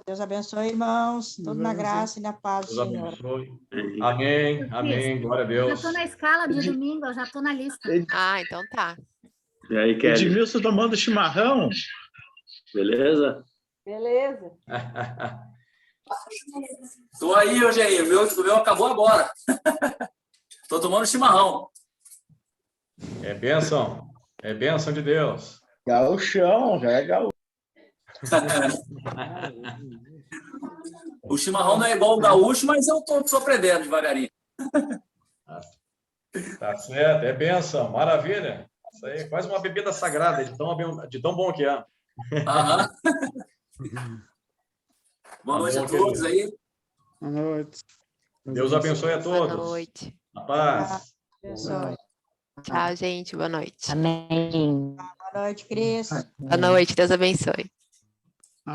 Deus abençoe, irmãos. Tudo na graça e na paz do Deus Senhor. abençoe. Amém, amém. Glória a Deus. Já estou na escala de domingo, eu já estou na lista. Ah, então tá. E aí, Kelly? Edmilson tomando chimarrão. Beleza? Beleza. Tô aí, Rogerinho. O meu acabou agora. Tô tomando chimarrão. É bênção de Deus. Gaúchão, já é gaúcho. O chimarrão não é igual o gaúcho, mas eu tô aprendendo devagarinho. Tá certo, é bênção, maravilha. Isso aí é quase uma bebida sagrada, de tão bom que é. Aham. Boa noite a todos aí. Boa noite. Deus abençoe a todos. Boa noite. A paz. Abençoe. Tchau, gente. Boa noite. Amém. Boa noite, Cris. Boa noite. Deus abençoe.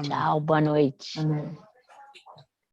Tchau, boa noite. Amém.